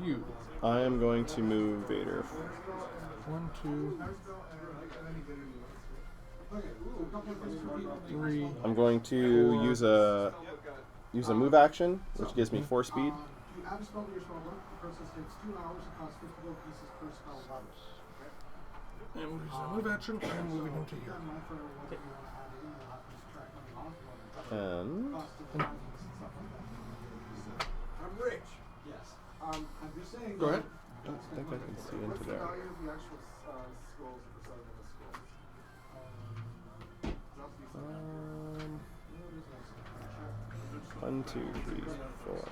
you. I am going to move Vader. 1, 2, 3. I'm going to use a move action, which gives me 4 speed. And we'll use a move action and moving him to here. And I'm rich. Yes. I'm just saying. Go ahead. I don't think I can see into there. One, two, three, four.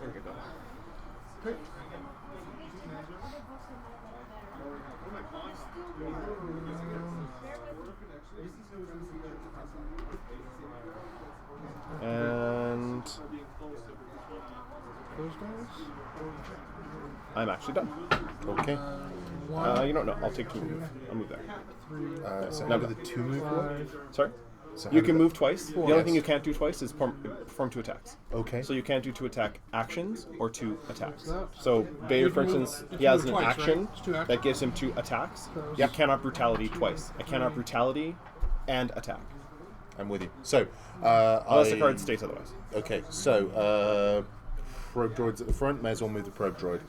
There we go. Okay. And Those guys? I'm actually done. Okay. One, You don't know. I'll take 2 moves. I'll move there. 3, So No, how do the 2 move work? 5. Sorry? So You how can do move twice. The only Yes. thing you can't do twice is perform 2 attacks. Okay. So you can't do 2 attack actions or 2 attacks. What's that? So Vader, You for can move- instance, you he can has move an twice, right? action It's 2 actions. that gives him 2 attacks. Those- You cannot brutality twice. I cannot brutality and attack. I'm with you. So, Unless the card states otherwise. Okay, so probe droid's at the front. May as well move the probe droid.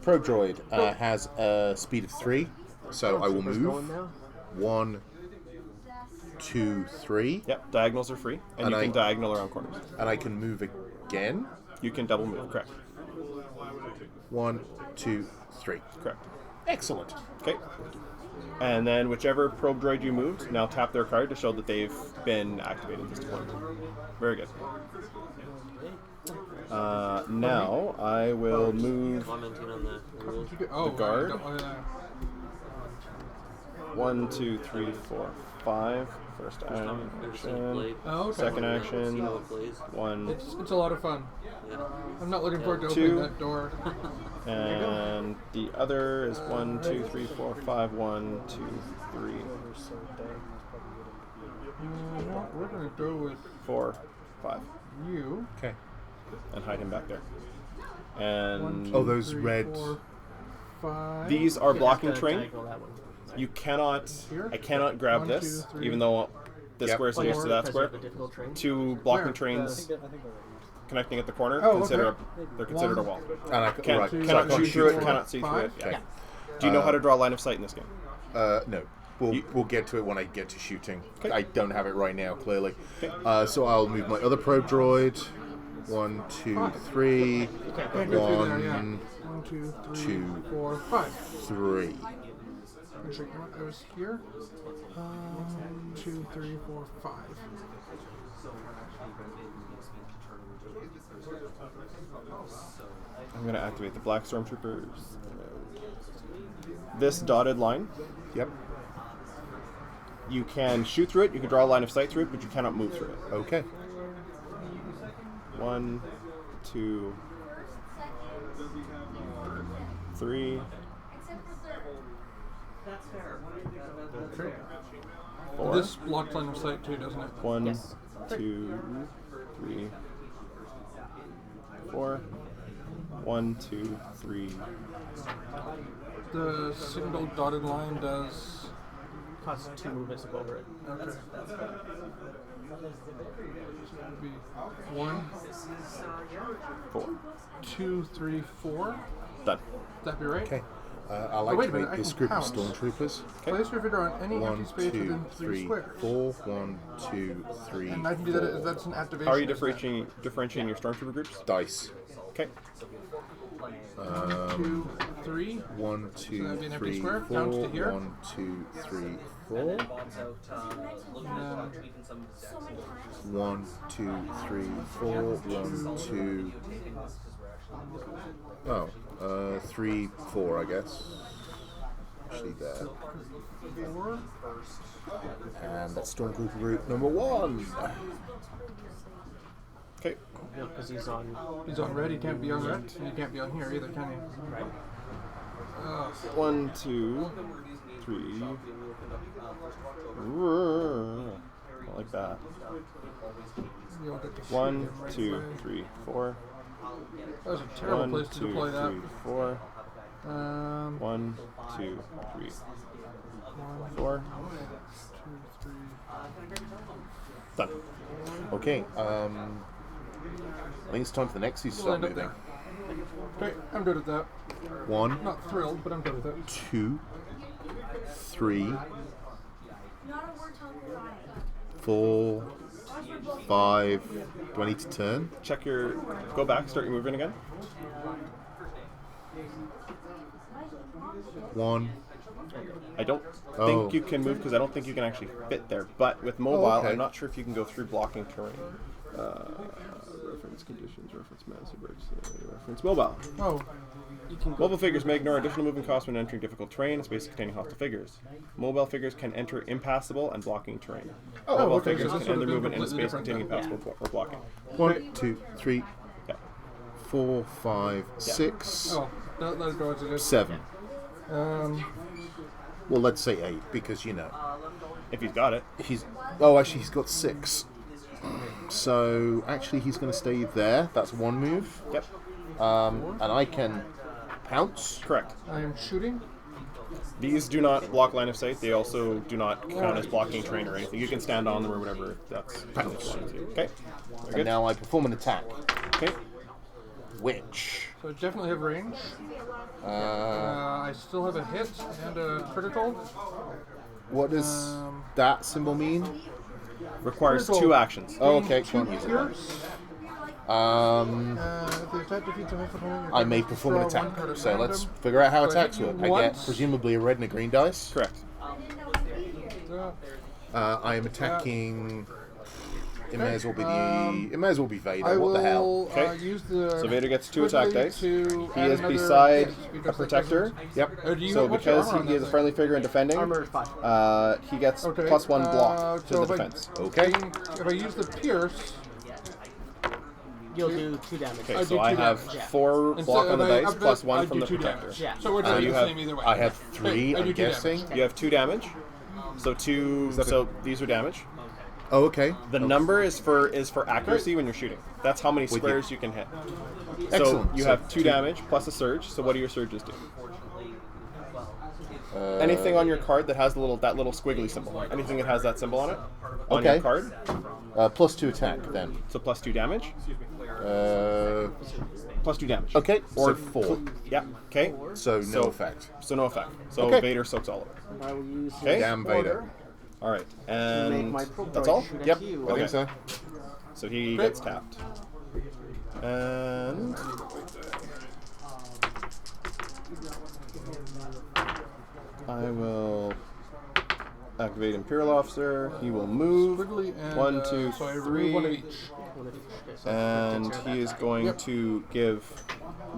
Probe droid has a speed of 3, so I will move. 1, 2, 3, Yep, diagonals are free, and And you I- can diagonal around corners. and I can move again. You can double move, correct. 1, 2, 3. Correct. Excellent. Okay. And then whichever probe droid you moved, now tap their card to show that they've been activated this point. Very good. Now I will move Commenting on the rules. Oh, guard. yeah. 1, 2, 3, 4, 5. First action. Oh, okay. Second action. See how it plays. 1 It's a lot of fun. Yeah. I'm not looking forward to 2. opening that door. and the other is 1, 2, 3, 4, 5. 1, 2, 3, No, we're going to go with 4, 5. you. Okay. And hide him back there. 1, And 2, Oh, those 3, red- 4, 5. these are blocking Have to terrain. diagonal that one. You cannot. Here? I cannot grab 1, this, 2, 3. even though this Yep. square is Oh, yeah, next to that because you square. have a difficult terrain. 2 blocking Where? trains connecting at the corner. Oh, consider okay. they're considered a wall. And I Can't, right, so I cannot can't shoot through it. through Cannot it. see through 5? it. Yeah. Okay. Do you know how to draw line of sight in this game? No. We'll get to it when I get to shooting. Okay. I don't have it right now, clearly. Okay. So I'll move my other probe droid. 1, 2, 3. Can't go through there, yeah. 1, 1, 2, 3, 2, 4, 5. 3. Actually, what goes here? 2, 3, 4, 5. I'm going to activate the black stormtroopers. This dotted line, Yep. you can shoot through it. You can draw a line of sight through it, but you cannot move through it. Okay. 1, 2, 3, Okay. 4. This blocks line of sight too, doesn't it? 1, Yes. 2, 3, 4. 1, 2, 3. The single dotted line does. Costs 2 movements to go over it. Okay. So that would be 1, 4. 2, 3, 4. Done. That'd be right. Okay. I'll Oh, wait a activate minute, I this can group of pounce. stormtroopers. Place your Vader on any 1, empty space 2, within 3 3, squares. 4. 1, 2, 3. And I can do that. That's an activation. How are you isn't it? differentiating your stormtrooper groups? Dice. Okay. 2, 3. 1, So 2, that'd be an empty 3, square. 4. Counts to here. 1, 2, 3, 4. And then 1, 2, 3, 4. 1, 2. Oh, 3, 4, I guess. Actually, there. 4. And that's stormtrooper group number 1. Okay. Yeah, because he's on. He's on red. He can't be on red. And he can't be on here either, can he? Right. 1, 2, 3. Not like that. You'll get to shoot 1, him right 2, away. 3, 4. That was a terrible 1, place to 2, deploy that. 3, 4. 1, 2, 3, 4. 2, 3. Done. Okay. I think it's time for the next two to We'll start end up moving. there. Okay, I'm good at that. 1, Not thrilled, but I'm good at that. 2, 3, 4, 5. Do I need to turn? Check your. Go back. Start your movement again. 1. I don't Oh. think you can move because I don't think you can actually fit there. But with mobile, okay. I'm not sure if you can go through blocking terrain. Reference conditions, reference massive bridge, reference mobile. Oh, Mobile figures may ignore additional movement costs when entering difficult terrain, space containing hostile figures. Mobile figures can enter impassable and blocking terrain. Mobile okay, figures so this can end would their have been movement in a completely space different containing then. impassable or blocking. 1, 2, 3, Yeah. 4, 5, 6, oh, let it go as it is. 7. Um, Well, let's say 8 because If he's got it. actually he's got 6. So actually he's going to stay there. That's one move. Yep. And I can pounce. Correct. I am shooting. These do not block line of sight. They also do not count as blocking terrain or anything. You can stand on them or whatever. That's Pounce. okay. Very And good. now I perform an attack, Okay. which So I definitely have range. I still have a hit and a critical. what does that symbol mean? Requires Critical. 2 actions. Oh, okay, Two can't use it then. pierce. Uh, If the attack defeats a hit opponent, I may perform an draw attack. one card at So random. let's figure out how So I attacks hit you work. I get once. presumably a red and a green dice. Correct. I am attacking. It may as well be it may as well be Vader. I What the hell? will Okay. Use the. So Vader gets 2 attack quickly dice. to He add is another beside hit a because that protector. doesn't- Yep. Do you So what's your because armor on he is a that friendly figure and defending, Armor is 5. he gets thing? Okay. +1 block to so the if I- defense. Okay. If I use the pierce, You'll do 2 damage. Okay, I so do I 2 have damage. Yeah. 4 Instead block on of the I dice up it, plus 1 I from do the 2 protector. damage. Yeah. So we're So doing you the have- same either way. I have Hey, 3. I do I'm 2 guessing. damage. You have 2 damage. So 2. So these are damage. Oh, okay. The number is for accuracy when you're shooting. That's how many With you. squares you can hit. So Excellent. you So have 2 two- damage plus a surge. So what do your surges do? Anything on your card that has that little squiggly symbol. Anything that has that symbol on it on your Okay. card. +2 attack then. So +2 damage. +2 damage. Okay. Or So 4. Yeah. Okay. So no effect. So no effect. So Okay. Vader soaks all of it. I will use his Okay. Damn Vader. order All right. to make And my probe that's droid all. shoot Yep. at you. I think so. So he gets tapped. And I will activate Imperial Officer. He will move. Squiggly and 1, 2, so I 3. remove one of each. One of each. Okay, so And takes care of he that is guy. going Yep. to give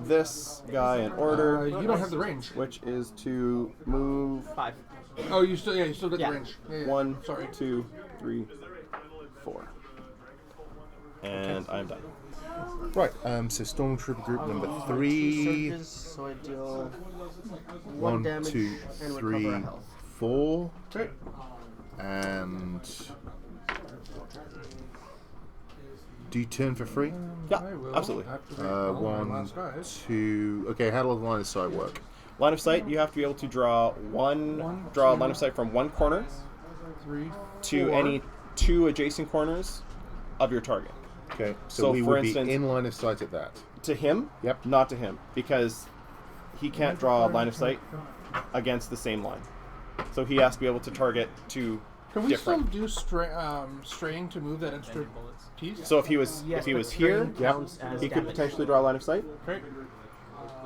this guy an order, You don't have the range. which is to move 5. Oh, you still got Yeah. the range. Yeah. 1, Sorry. 2, 3, 4. And I'm done. Right. So Stormtrooper group number I'll use 3. surges, so I deal 1 1, damage 2, and 3, recover a health. 4. Okay. And do you turn for free? Yeah, I will absolutely. activate all my 1, last dice. 2. Okay, how does the line of sight work? Line of sight, you have to be able to draw a line of sight from one corner 3, to 4. any 2 adjacent corners of your target. Okay, so, So we for would instance- be in line of sight at that. To him, Yep. not to him, because he can't draw a line of sight against the same line. So he has to be able to target 2 Can we different. still do strain to move that extra piece? So if he was Yes, but here, strain counts as he could damage. potentially draw a line of sight. Okay.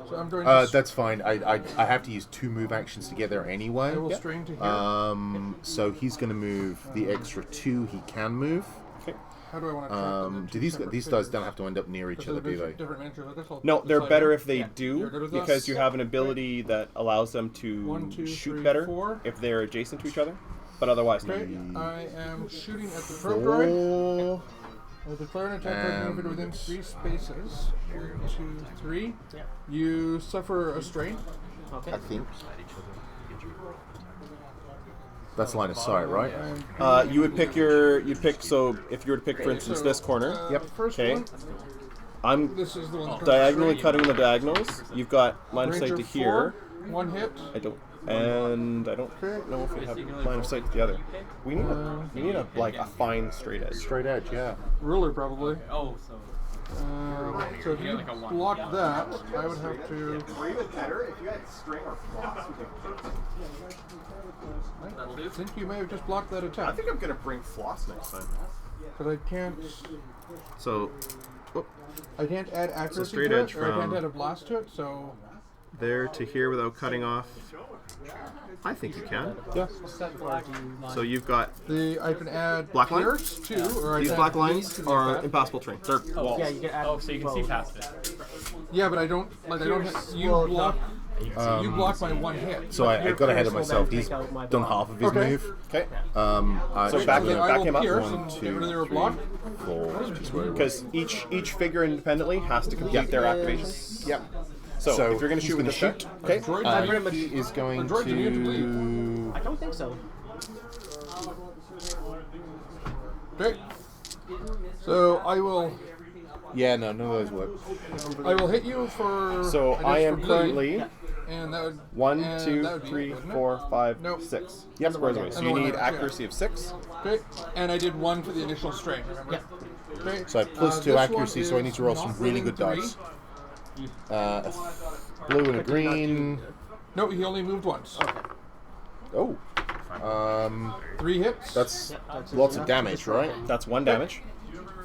So I'm going to. That's fine. I have to use 2 move actions together anyway. I will Yep. strain to here. So he's going to move the extra 2 he can move. Okay. How do I want to track Do these dice don't have to end up near each other, do they? Different miniatures. I guess I'll No, they're decide better now. if they Yeah. do, You're good with that? because you have an ability that allows them to 1, 2, shoot 3, better 4. if they're adjacent to each other. But otherwise, no. Okay. I am shooting at the probe droid. 4. Declare an attack card movement within 3 spaces. 1, 2, 3. Yeah. You suffer a strain. Okay. I think. That's line of sight, right? And You would pick your. You'd pick. So if you were to pick, for instance, so, this corner. First Okay. one. I'm This is the one. that diagonally strain. cutting the diagonals. You've got line of sight Ranger to here. 4, 1 hit. I don't. And I don't know if we have line of sight to the other. We need a fine straight edge. Straight edge, yeah. Ruler probably. Oh, so So if you block that, I would have to. Or even better, if you had string or floss, I think you may have just blocked that I attack. think I'm gonna bring floss next time. But I can't. So, I can't add accuracy straight to edge it, or I can't from- add a blast to it. So there to here without cutting off. I think you can. Yeah. So you've got I can add Black line? pierce too, or I these can black add lines bleed to are that. impassable terrain. They're walls. Yeah, you can add. oh, so you can see past it. Yeah, but I don't like. I don't. You block. You block my 1 hit. So I got ahead of Pierce myself. will then He's take out my done block. half of his Okay. move. Okay. So back- Okay, I back will him up. pierce 1, and 2, get rid of their 3, block. 4. Because each figure independently has to complete their activation. Yep. So, if you're going to he's shoot with gonna this guy, shoot. okay. Droid He is going Droid's immune to bleed. I don't think so. Okay. So I will. Yeah, no, none of those work. I will hit you for. So I am bleed, currently And that would. 1, and 2, that would be 3, it, wouldn't it? 4, 5, Nope. 6. Yep, squares away. So And you the need one damage, accuracy of 6. Okay. And I did 1 for the initial strain. Remember? Yeah. Okay. So I have plus 2 this accuracy, one so I need is to roll some not really within good 3. dice. A blue and a green. No, he only moved once. Oh. 3 hits. That's That's lots of enough. damage, right? That's 1 damage.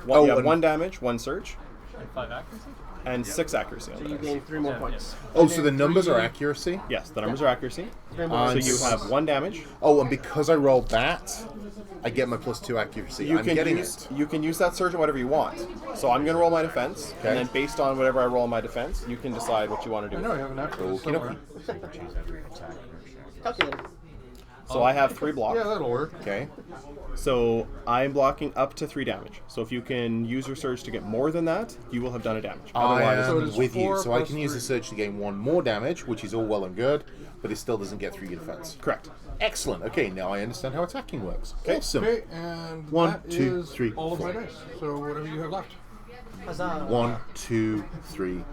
Oh, you have and- 1 damage, 1 surge, And 5 accuracy? and 6 accuracy on So the you dice. gain 3 more points. Oh, so the numbers are accuracy? Yes, the numbers are accuracy. 3 more. So you have 1 damage. Oh, and because I rolled that, I get my plus 2 accuracy. You I'm can getting use it. you can use that surge on whatever you want. So I'm going to roll my defense, Okay. and then based on whatever I roll in my defense, you can decide what you want to I do. know I have an accuracy Okie somewhere. Calculator. So I have 3 blocks. Yeah, that'll work. Okay. So I'm blocking up to 3 damage. So if you can use your surge to get more than that, you will have done a damage. I Otherwise, So it am is with you, 4 so I plus can use the 3. surge to gain 1 more damage, which is all well and good, but it still doesn't get through your defense. correct. Excellent. Okay, now I understand how attacking works. Awesome. Okay, and 1, that 2, is 3, all of my 4. dice. So whatever you have left. Huzzah. 1, 2, 3.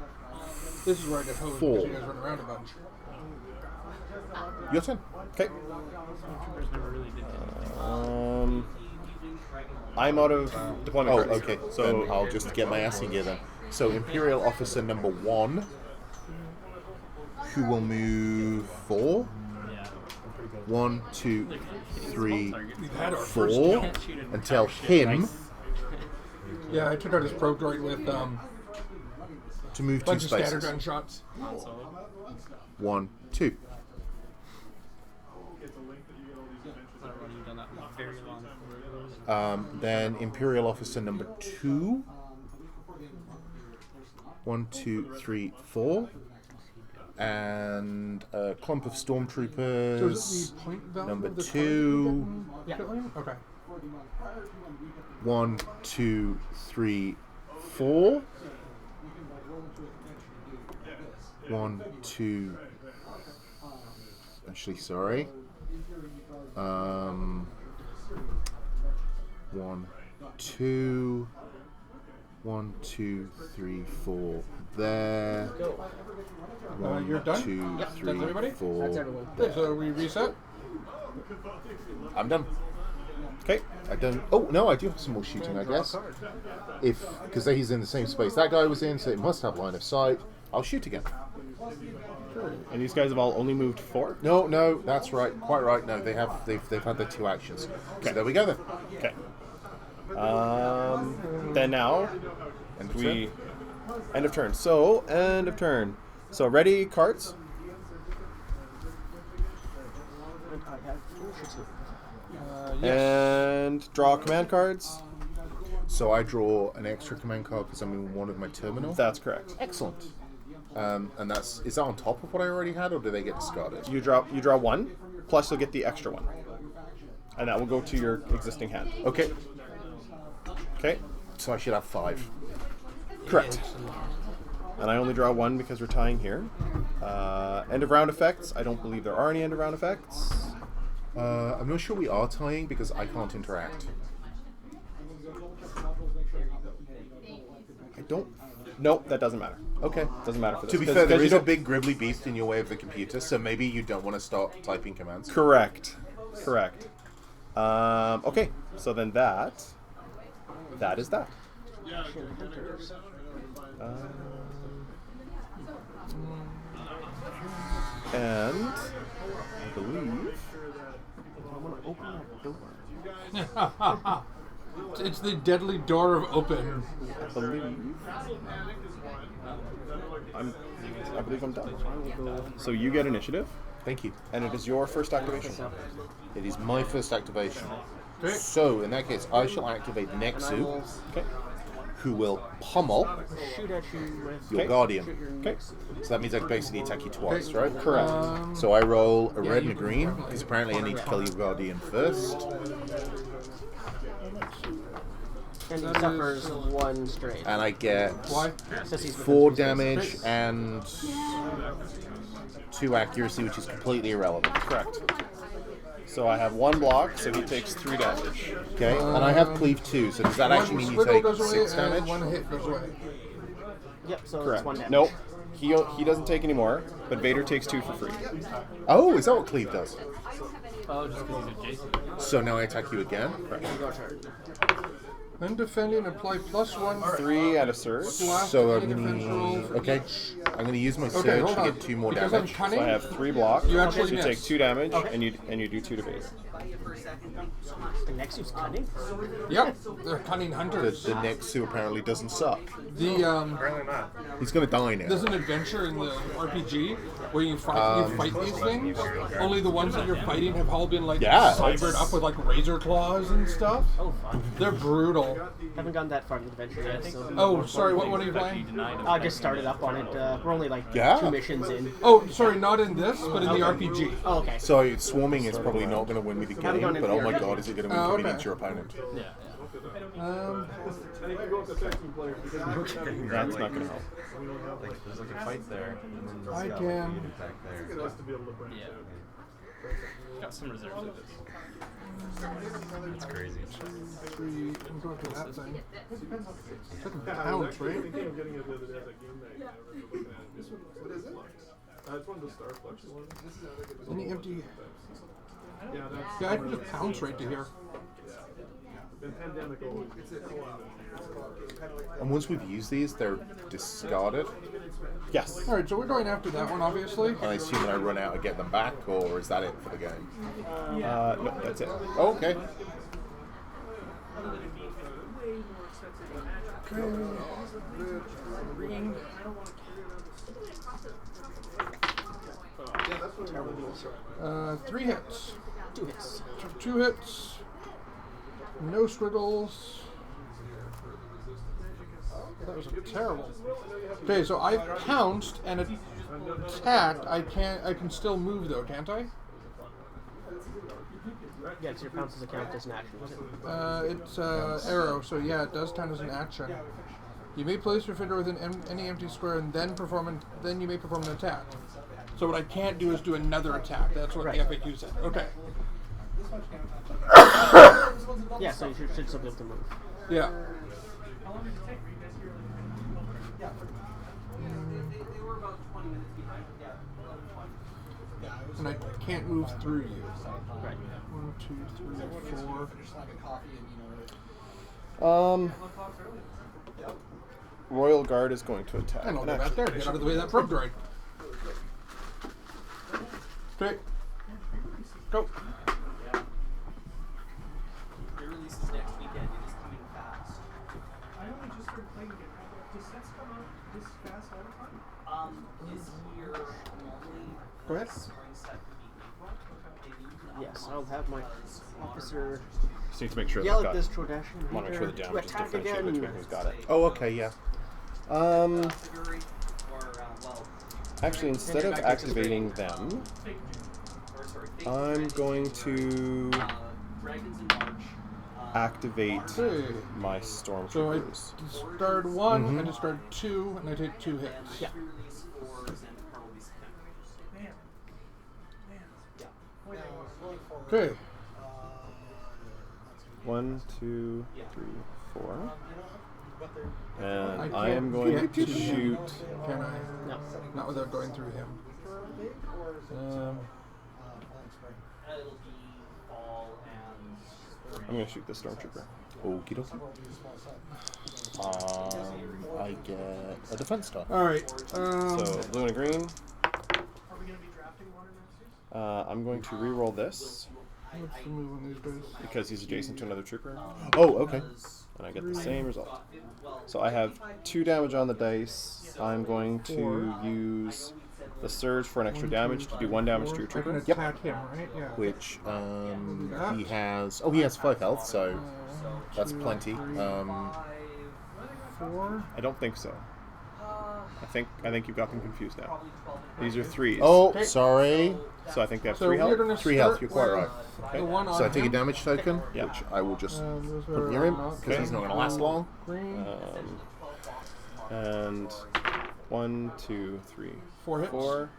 This is where I get hosed. 4. So you guys run around a bunch. Your turn. Okay. Stormtroopers never really did anything. I'm out of deployment Oh, cards. okay. So Then I'll just get my ass in gear then. So Imperial Officer number 1, who will move 4. Yeah. 1, 2, 3, We've had our 4, first kill. Can't shoot an and tell entire ship. him Yeah, I took out his probe droid with to move 2 bunch of spaces. scattergun shots. Not solid. 1, 2. I don't know, you've done that very long. Then Imperial Officer number 2. 1, 2, 3, 4. And a clump of So Stormtroopers. is it the point value Number of the 2. Yeah. target? Okay. 1, 2, 3, 4. 1, 2. Actually, sorry. 1, 2. 1, 2, 3, 4. There. You're done? 2, That's 3, everybody? 4. That's everyone. Okay, so we reset. I'm done. okay. I don't. Oh no, I do have some more shooting, I guess. Because he's in the same space that guy was in, so it must have line of sight. I'll shoot again. And these guys have all only moved 4. No, that's right, quite right. No, they've had their 2 actions. So there we go then. Okay. Then now End of we turn. end of turn. So end of turn. So ready cards. Yes. And draw command cards. So I draw an extra command card because I'm in one of my terminal. That's correct. Excellent. And is that on top of what I already had, or do they get discarded? You draw 1, plus you'll get the extra 1. And that will go to your existing hand. Okay. Okay? So I should have 5. Correct. And I only draw 1 because we're tying here. End of round effects. I don't believe there are any end of round effects. I'm not sure we are tying because I can't interact. I don't. Nope, that doesn't matter. Okay. Doesn't matter for this. To be fair, there is a big gribbly beast in your way of the computer, so maybe you don't want to start typing commands. Correct. Correct. Okay, so then that is that. And I believe I want to open that door. It's the deadly door of open. I believe I'm done. So you get initiative, Thank you. and it is your first activation. It is my first activation. Okay. So, in that case, I shall activate Nexu, Okay. who will pummel Shoot at you with your Okay. Guardian. Okay. So that means I can basically attack you twice, right? Correct. So I roll a red and a green, because apparently I need to kill your Guardian first. and he suffers 1 strain. And I get Why? Says he's within 4 3 spaces. damage and 2 accuracy, which is completely irrelevant. Correct. So I have 1 block, so he takes 3 damage. Okay, and I have cleave 2, so does that actually mean you squiggle take goes away 6 and damage? 1 hit goes away. Yep, so Correct. it's 1 damage. Nope. He doesn't take any more, but Vader takes 2 for free. Oh, is that what cleave does? Oh, just because he's adjacent. So now I attack you again? Your turn. When defending, apply +1 3 at a surge. slash So any defense roll. okay, I'm going to use my Okay, surge hold to on. get 2 more Because damage. I'm cunning, So I have 3 blocks. You actually so you miss. take 2 damage, and you do 2 to Vader. The Nexu's cunning? Yep, they're cunning The hunters. Nexu apparently doesn't suck. The He's going to die now. there's an adventure in the RPG where you fight these things. Only the ones that you're fighting have all been like Yeah, cybered up with like razor claws and stuff. Oh, fun. They're brutal. Haven't gone that far in the adventure yet, so. Oh, sorry, what are you playing? I just started up on it. We're only like Yeah. 2 missions in. Oh, sorry, not in this, but in the RPG. Oh, okay. So swarming is probably not going to win me the Haven't gone game, into but oh the my RPG. god, is it going to Oh, inconvenience okay. your opponent? That's not going to help. There's like a fight there. And then I there's can. an attack there. Yeah. Got some reserves with this. That's crazy. 3, I'm going to that thing. Second pounds, right? What is it? It's one of the Starflex ones. Any empty? Yeah, that's. Yeah, I can just pounce right to here. Been pandemic always. And once we've used these, they're discarded. Yes. All right, so we're going after that one, obviously. And I assume that I run out and get them back, or is that it for the game? No, that's it. Oh, okay. Okay. 3 hits. 2 hits. 2 hits. No squiggles. That was terrible. Okay, so I've pounced and attacked. I can still move though, can't I? Yeah, because your pounces account as an action, was it? It's arrow, so yeah, it does count as an action. You may place your finger within any empty square and then you may perform an attack. So what I can't do is do another attack. That's what the FAQ said. Okay. Yeah, so you should still be able to move. Yeah. And I can't move through you. Right. 1, 2, 3, 4. Royal Guard is going to attack. And I'll And go back actually- there. Get out of the way of that probe droid. Okay. Go. Your release is next weekend. It is coming fast. I only just started playing it. Does sets come out this fast all the time? Is your normally Go ahead. scoring set would be April? Yes, I'll have my officer Just need to make sure yell they've at got. this Trordashan Want to make sure the leader to damage is attack differentiated between again. who's got it. Oh, okay, yeah. February or well, Actually, instead of activating them, or sorry, I'm going to. Dragons in March. activate Okay. my So I Stormtroopers. discard one, I discard 2, and I take 2 hits. Yeah. Okay. 1, 2, 3, 4. And I I am can't going get to to him. shoot. Can I? No. Not without going through him. I'm going to shoot the Stormtrooper. Okie dokie. I get a defense die. Alright. So blue and a green. Are we going to be drafting Modern Masters? I'm going to re-roll this What's the move on these guys? because he's adjacent to another trooper, Oh, okay. and I get the same result. So I have 2 damage on the dice. I'm going to use the surge for an extra damage to do 1 damage to your I can trooper. attack him, right? Yeah. Which he has. Oh, he has 5 health, so that's 2, plenty. 4. I don't think so. I think you've got them confused now. These are 3s. Oh, Okay. sorry. So I think they have So 3 we're health. gonna 3 health, start you're quite with right. Okay. The one on So I take a him. damage token, Yeah. which I will just Those put are near him not because he's not going to last long. green. And 1, 2, 3, 4 hits. 4.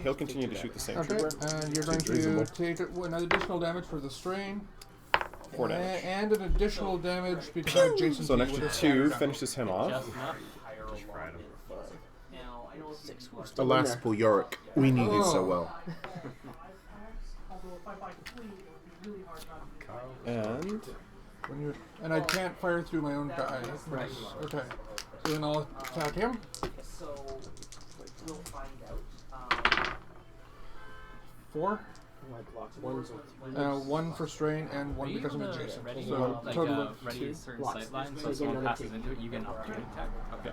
He'll continue to shoot the same Okay, trooper. and you're going to reasonable. take another additional damage for the strain. 4 damage. And an additional damage because I'm adjacent So an to you extra with a 2 scatter gun. finishes him off. Just enough. Alas, poor Yorick. We knew you so well. Although if I buy fleet, it would be really hard not to do And And I can't fire through my own die. Right. Okay. So then I'll attack him. So we'll find out. 4. One's 1 for strain and 1 Are you because I'm able to adjacent. ready, So like, total of ready 2. certain Blocks. sight lines, So so you if get someone another passes two. into it, you get an opportunity attack. Okay.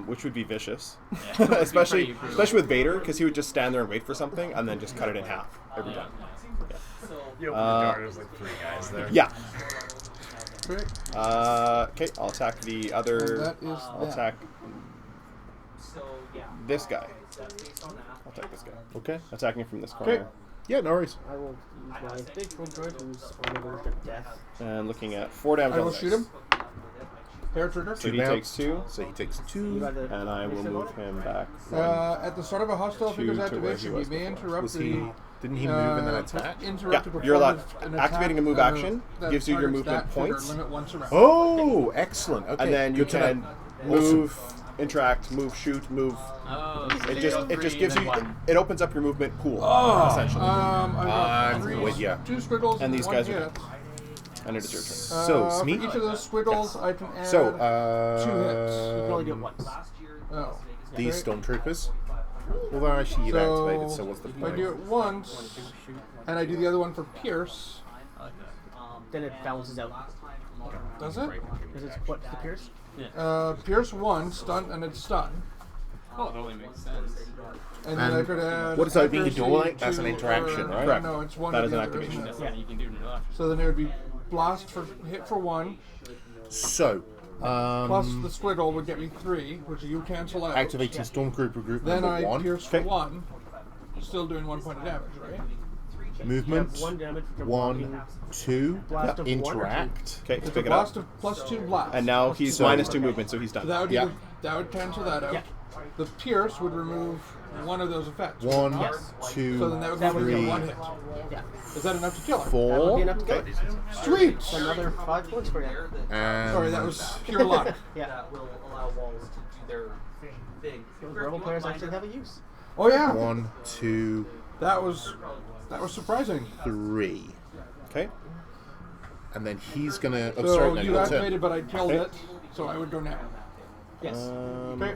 which would be vicious, Yeah. especially Pretty especially with Vader, because he would just stand there and wait for something and then just cut it in half every time. You open the door, there's like 3 guys there. Yeah. Okay. Okay, I'll attack the And other. that is I'll that. attack So yeah, this guy. based on that. I'll attack this guy. Okay. Attacking from this corner. Okay. Yeah, no worries. I will use my big droid who's on the verge of death. And looking at 4 damage I on will the shoot dice. him. Hair trigger. So he Two takes 2, So he takes You 2. got the and I will mission on move it? him back. At the start of a hostile 2 figure's to where he activation, you was may before. interrupt Was the. he? Didn't he move and then attack? Interrupt Yeah, the you're allowed. performance of an Activating a attack, move action that gives you your targets movement that figure, points. limit once around. Oh, excellent. Okay. And then you good to can know. move, interact, move, shoot, move. Oh, It just gives you. It opens up your movement pool essentially. I've got I'm 3, with ya. 2 squiggles And these 1 guys are hit. And it is your turn. So, For Smeek? each of those squiggles, I can add So, 2 hits. You can only do it once. Oh. these stormtroopers. Well, they're actually activated, so what's the if I do point? it once, and I do the other one for Pierce, Then it balances out. does it? Because it's what's the pierce? Pierce 1, stun, and it's stun. Oh, it only makes sense. And then I And could add. what is that being a accuracy door light? That's an to, interaction, right? Correct. No, it's one That or is the an other, activation. isn't That's it? something you can do to after. So then it would be blast for hit for 1, So, plus the squiggle would get me 3, which you cancel out. activating Stormtrooper group Then number I 1. pierce for 1, still doing 1 point of damage, right? Movement. 1 damage for 1, 2. Blast of 1 or 2? Interact. Okay, It's a pick it up. blast of plus 2 blast. And now he's So- minus 2 movement, so he's So done. that would, Yeah. that would cancel that out. Yeah. The pierce would remove one of those effects. would it 1, not? Yes. 2, So then that would That would be 3, a 1 hit. Yeah. Is that enough to kill her? That would 4. be enough to go. Sweet! So another 5 points for you. And Sorry, that was pure luck. Yeah. That will allow walls to do their thing. Those rebel players actually have a use. Oh yeah, 1, 2, that was surprising. 3. Okay. And then he's gonna. Oh, So sorry, no, you your turn. activated, but I killed it, so I would go now. Yes. Okay.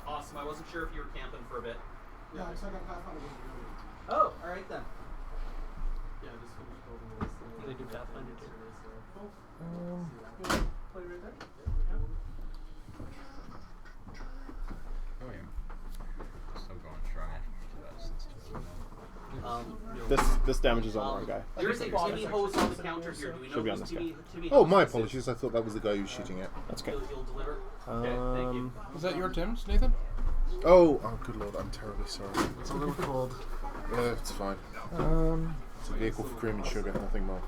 Awesome. I wasn't sure if you were camping for a bit. Yeah, so I got Pathfinder. Oh, all right then. Yeah, just finished building this. They do Pathfinder too. Play right there. Oh yeah. Still going strong after that since 2. This damage is on the wrong guy. There's a Timmy hose on the counter here. Do we know Should be on who's this guy. Timmy Oh, hose my is? apologies. I thought that was the guy who was shooting at. That's okay. You'll deliver. Okay, thank you. Is that your Tim's, Nathan? Oh, good lord, I'm terribly sorry. It's a little cold. Yeah, it's fine. It's a vehicle for cream and sugar, nothing more.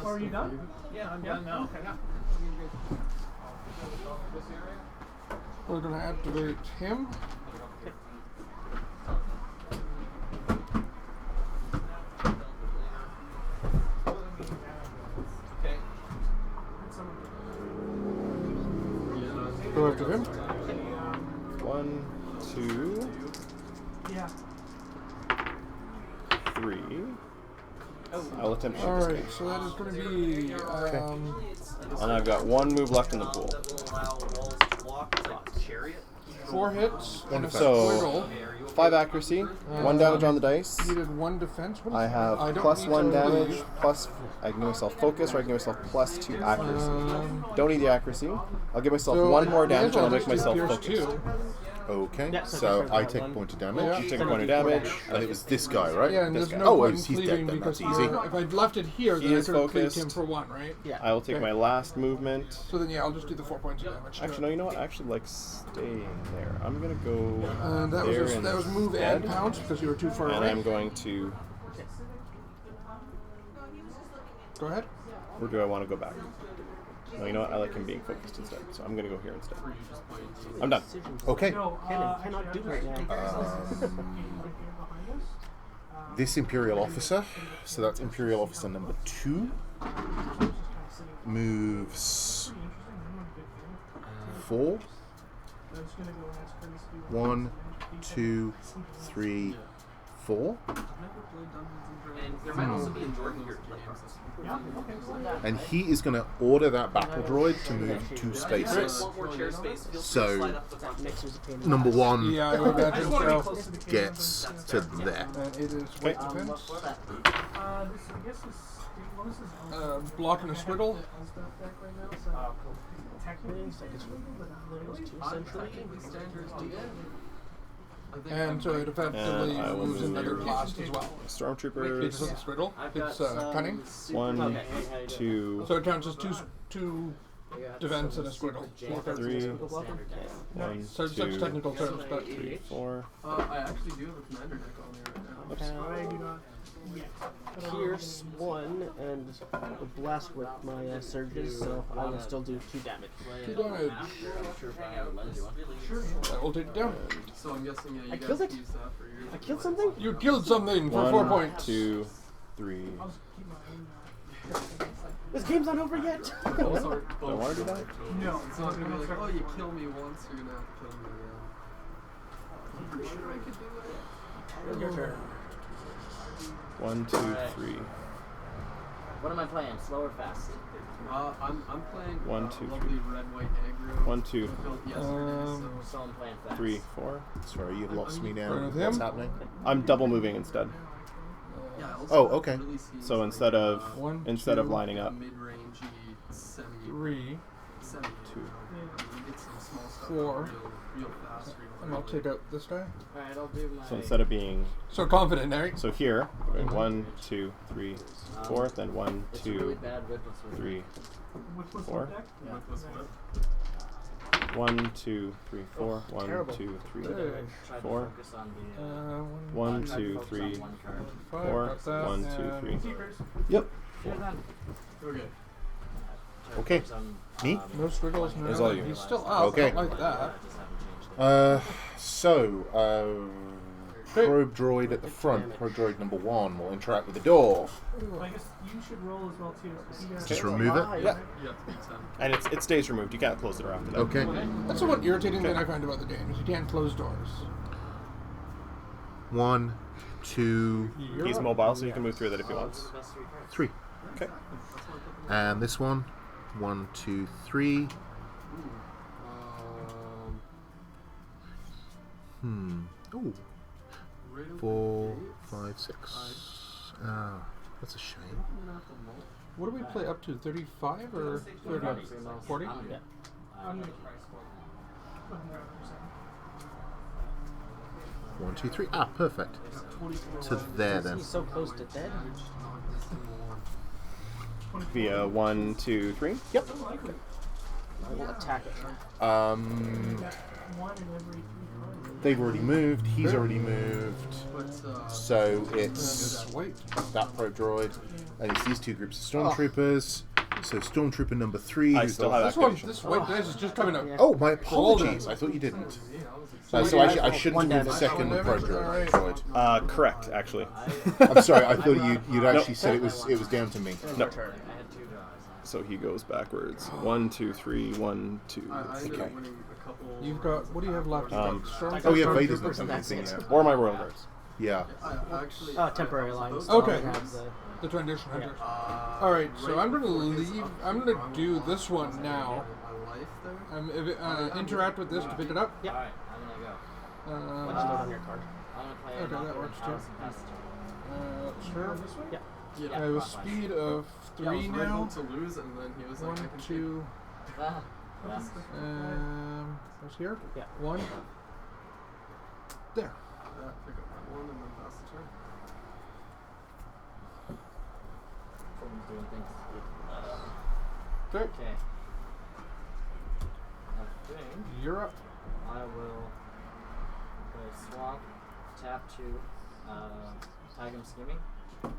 Oh, are you done? Yeah, I'm done now. Okay. We're gonna activate him. Okay. Go after him. 1, 2, Yeah. 3. I'll attempt to shoot All this right, guy. so that is going to be And I've got 1 move left in the pool. 4 hits and a So, squiggle. 5 accuracy, 1 damage on the dice. You did 1 defense. What is I that? have don't plus need 1 to damage, leave. plus I can give myself focus, or I can give myself plus 2 accuracy. Don't need the accuracy. I'll give myself So 1 more I may as damage and well I'll make just do myself Pierce focused. too. Okay, Yeah, so so just I for take a one. point of damage. Yeah. You take a point of damage. And it was this guy, right? Yeah, and This there's guy. no Oh, point in he's dead cleaving then, because that's easy. if I'd left it here, He then I is could have cleaved focused. him for 1, right? Yeah. I will take Okay. my last movement. So then, yeah, I'll just do the 4 points of damage. Actually, no, you know what? I actually like staying there. I'm going to go That there was move and instead. pounce because you were too far And away. I'm going to... Go ahead. Or do I want to go back? No, you know what? I like him being focused instead. So I'm going to go here instead. I'm done. Okay. No, Cannot do right now. This Imperial officer, so that's Imperial officer number 2, moves 4. 1, 2, 3, 4. And there might also be a Jordan here to play process. And he is going to order that battle droid to move 2 spaces. Want more chair space? Feel free to So, slide up the front. number 1 Yeah, I would imagine so. gets to there. And it is weight defense. this, I guess this, what is this? Block and a squiggle. Technically, And so it effectively And I will moves move another blast as well. It's Stormtroopers. a squiggle. It's cunning. 1, 2, So it counts as two defense and a squiggle. 3. 1, So it's such 2, technical terms, but 3, 4. I actually do have a commander deck on there right now. I do not. Pierce 1 and the blast with my surges, so I will still do 2 damage. 2 damage. That will take it down. So I'm guessing you I guys killed it. use that for your. I killed something? You killed something for 4 1, points. 2, 3. This game's not over yet. Do I want to do that? No, It's not gonna be like, oh, you kill me once, you're gonna have to kill me again. I'm pretty sure I could do it. Your turn. 1, 2, 3. What am I playing? Slow or fast? I'm playing 1, 2, lovely 3. red white aggro. 1, 2, built yesterday, So I'm playing fast. 3, 4. Sorry, you've lost me now. Right with What's him? happening? I'm double moving instead. yeah, I also Oh, okay. really see, So instead of One, instead of two, lining up, mid-rangey semi 3. 2. Two. You get some small stuff 4. real fast. And I'll take out this guy. Alright, I'll do my... so instead of being So confident, right? so here, we're going 1, 2, 3, 4, then 1, It's a really 2, bad whipless with 3, With what's 4. deck? With this whip. 1, 2, 3, 4, 1, terrible. 2, 3, Try to 4, focus on the... 1, try to 2, focus 3, on one card. 4, Got that, 1, 2, and 3. Secrets. Yep. You're done. Okay. Try to Okay. focus on, Me? No squiggles, no. It's all you. He's still up. Okay. I don't like that. I just haven't changed it. Probe droid at the front, probe droid number 1 will interact with the door. I guess you should roll as well too. You guys- Just remove it. Yeah. Yeah, 10. And it stays removed. You can't close the door after that. Okay. That's the one irritating thing I find about the game is you can't close doors. 1, 2, He's mobile, so he can move through that if he wants. Best 3 cards. 3. Okay. And this one. 1, 2, 3. Oh. 4, 5, 6. Ah, that's a shame. What do we play up to? 35 or 30? 40? Yeah. I'm gonna- 1, 2, 3. Ah, perfect. To there then. He's so close to dead. Via 1, 2, 3. Yep. I will attack it. One in every 3 cards. They've already moved. He's already moved. So it's White. that pro droid, and it's these two groups of stormtroopers. So stormtrooper number 3. I who's still the- have activation. This white dice is just coming up. Oh, my apologies. I thought you didn't. So I shouldn't have moved the second pro droid. Correct, actually. I'm sorry. I thought you'd actually said it was down to me. No. So he goes backwards. 1, 2, 3, 1, 2. Okay. You've got. What do you have left? Oh yeah, Vader's not something yet. Or my royal guards. Yeah. Temporary lines. Okay. I have The transition hunters. All right, so I'm gonna leave. I'm gonna do this one now. Interact with this to pick it up. Alright, I'm gonna go. Let's note on your card. I'm gonna play Okay, that works too. Sure. Yeah. I have a speed of 3 now. To lose, and then he was like, 1, I can 2. What's here? Yeah. 1. There. pick up that one and then pass the turn. Someone's doing things. Okay. Okay. I think You're up. I will play swamp, tap 2, tag him skimming. I'm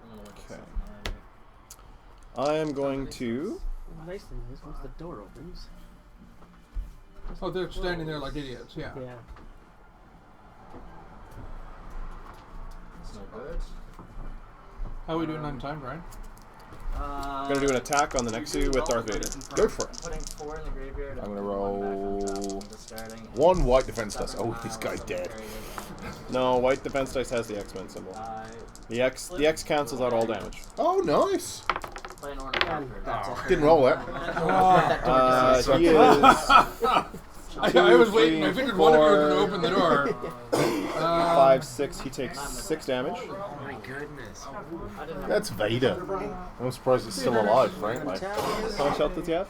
gonna look at Okay. something right here. I am going to. The nice thing is, once the door opens. Oh, they're standing there like idiots. Yeah. Yeah. It's no good. How are we doing on time, Brian? Gonna do an attack on the next two with Darth Vader. Go for I'm it. putting 4 in the graveyard. I'm gonna and putting 1 back on top. roll I'm discarding 1 white defense dice. Oh, this guy's dead. No, white defense dice has the X-Men symbol. The X cancels out all damage. Oh, nice. Play an order card. That's it. Didn't roll that. He is. I was waiting. I figured one of you was going to open the door. 5, 6. He takes 6 damage. My goodness. That's Vader. I'm surprised it's still alive, frankly. How much health does he have?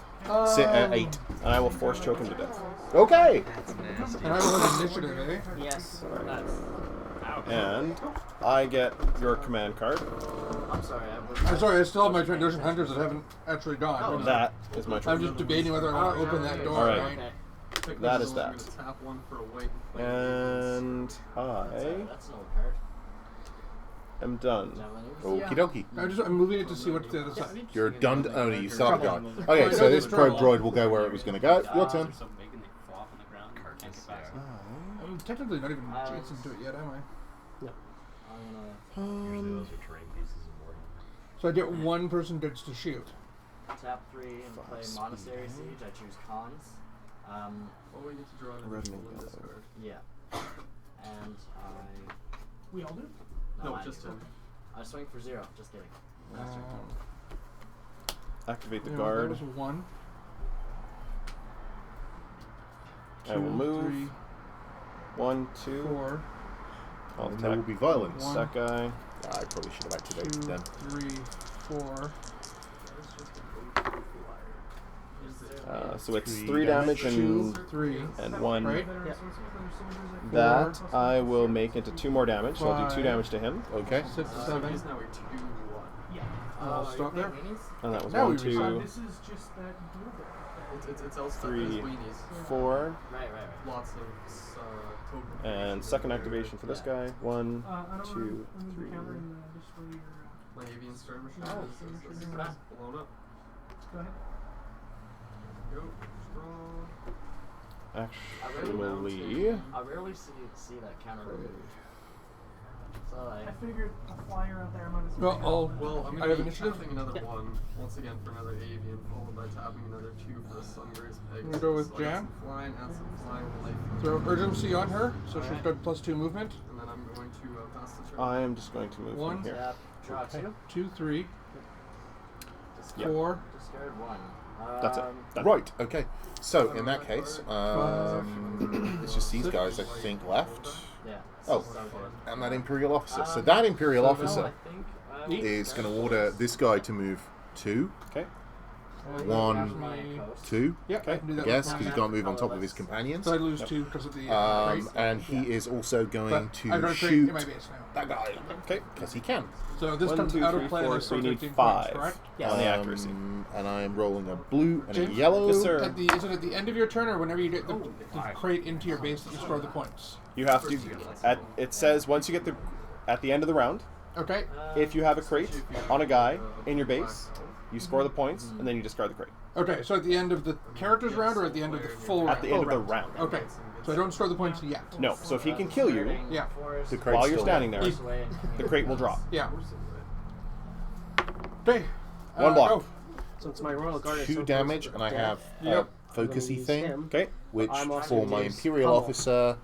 Sit at 8. And I will force choke him to death. Okay. That's nasty. And I will have initiative, eh? Yes. And I get your command card. I'm sorry, I'm sorry, I still have my transition hunters that haven't actually gone. That is my I'm turn. just debating whether I want to open that door. All right. Right? That is that. Tap 1 for a white. And I That's no card. am done. Okie dokie. I'm moving it to see what's the other side. You're done. Oh, no, you still have gone. Okay, so this probe droid will go where it was going to go. Your turn. I'm technically not even adjacent to it yet, am I? Usually those are terrain pieces and more. So I get one person gets to shoot. Tap 3 and play Monastery Siege. I choose cons. Oh, we need to draw an additional in this card. Yeah. And We all do? No, No, I just him. I swing for 0. Just kidding. Activate the That guard. was 1. I will 2, move. 3, 1, 2. 4. I'll And there will attack be violence. that guy. I probably should have activated 2, then. 3, 4. So it's 3 3 damage 2, and 3. 1. Right? Yeah. That I will make into 2 more damage, so I'll do 2 5. damage to him. Okay. 6, 7. He's now a 2-1. Yeah. I'll stop there. And that was Now 1, we 2, This is just that doable. It's Elspeth 3, and his weenies. 4. Right. Lots of token. And second activation for this guy. 1, I don't 2, remember 3. countering just for your. My avian skirmisher is blown up. Go ahead. Go. Strong. Actually, I rarely see that counter. So I figured a flyer out there might as Well, Well, I'm I going have to be initiative. tapping another 1 once again for another avian, followed by tapping another 2 for a Sungraze Peg. I'm gonna go with So I got Jan. some flying, add some flying life. Throw urgency on her, so she's got +2 movement. And then I'm going to pass the turn. I am just going to move 1, from here. tap, draw 2. 2, 3, Yeah. 4. Discard 1. That's it. Done. Right, okay. So, in that case, it's just these guys, I think, left. Yeah. Oh, and that Imperial officer. So that Imperial officer I think is going to order this guy to move 2. Okay. 1, My coast. 2. Yep, I can do that. Yes, with because he my- can't move on top of his companions. So I lose 2 because of the crate. And he is also going But I've got to a crate shoot in my base now. that guy. Okay. Because he can. So this 1, comes 2, out 3, of play. 4, That's so you for need 15 5 points, correct? on the accuracy. And I am rolling a blue and a James? yellow. Yes, sir. Is it at the end of your turn or whenever you get the crate into your base that you score the points? You have to. It says once you get at the end of the round, Okay. if you have a crate on a guy in your base, you score the points and then you discard the crate. Okay, so at the end of the character's round or at the end of the full round? At the end of the round. Okay. So I don't score the points yet. No. So if he can kill you Yeah. The crate's while you're still standing there, He's- the crate will drop. Yeah. Okay. One block. Go. Since my Royal Guard is 2 so damage, close and I to have death, a Yep. focusy use thing, him. Okay. which I'm also for gonna my use Imperial pummel. officer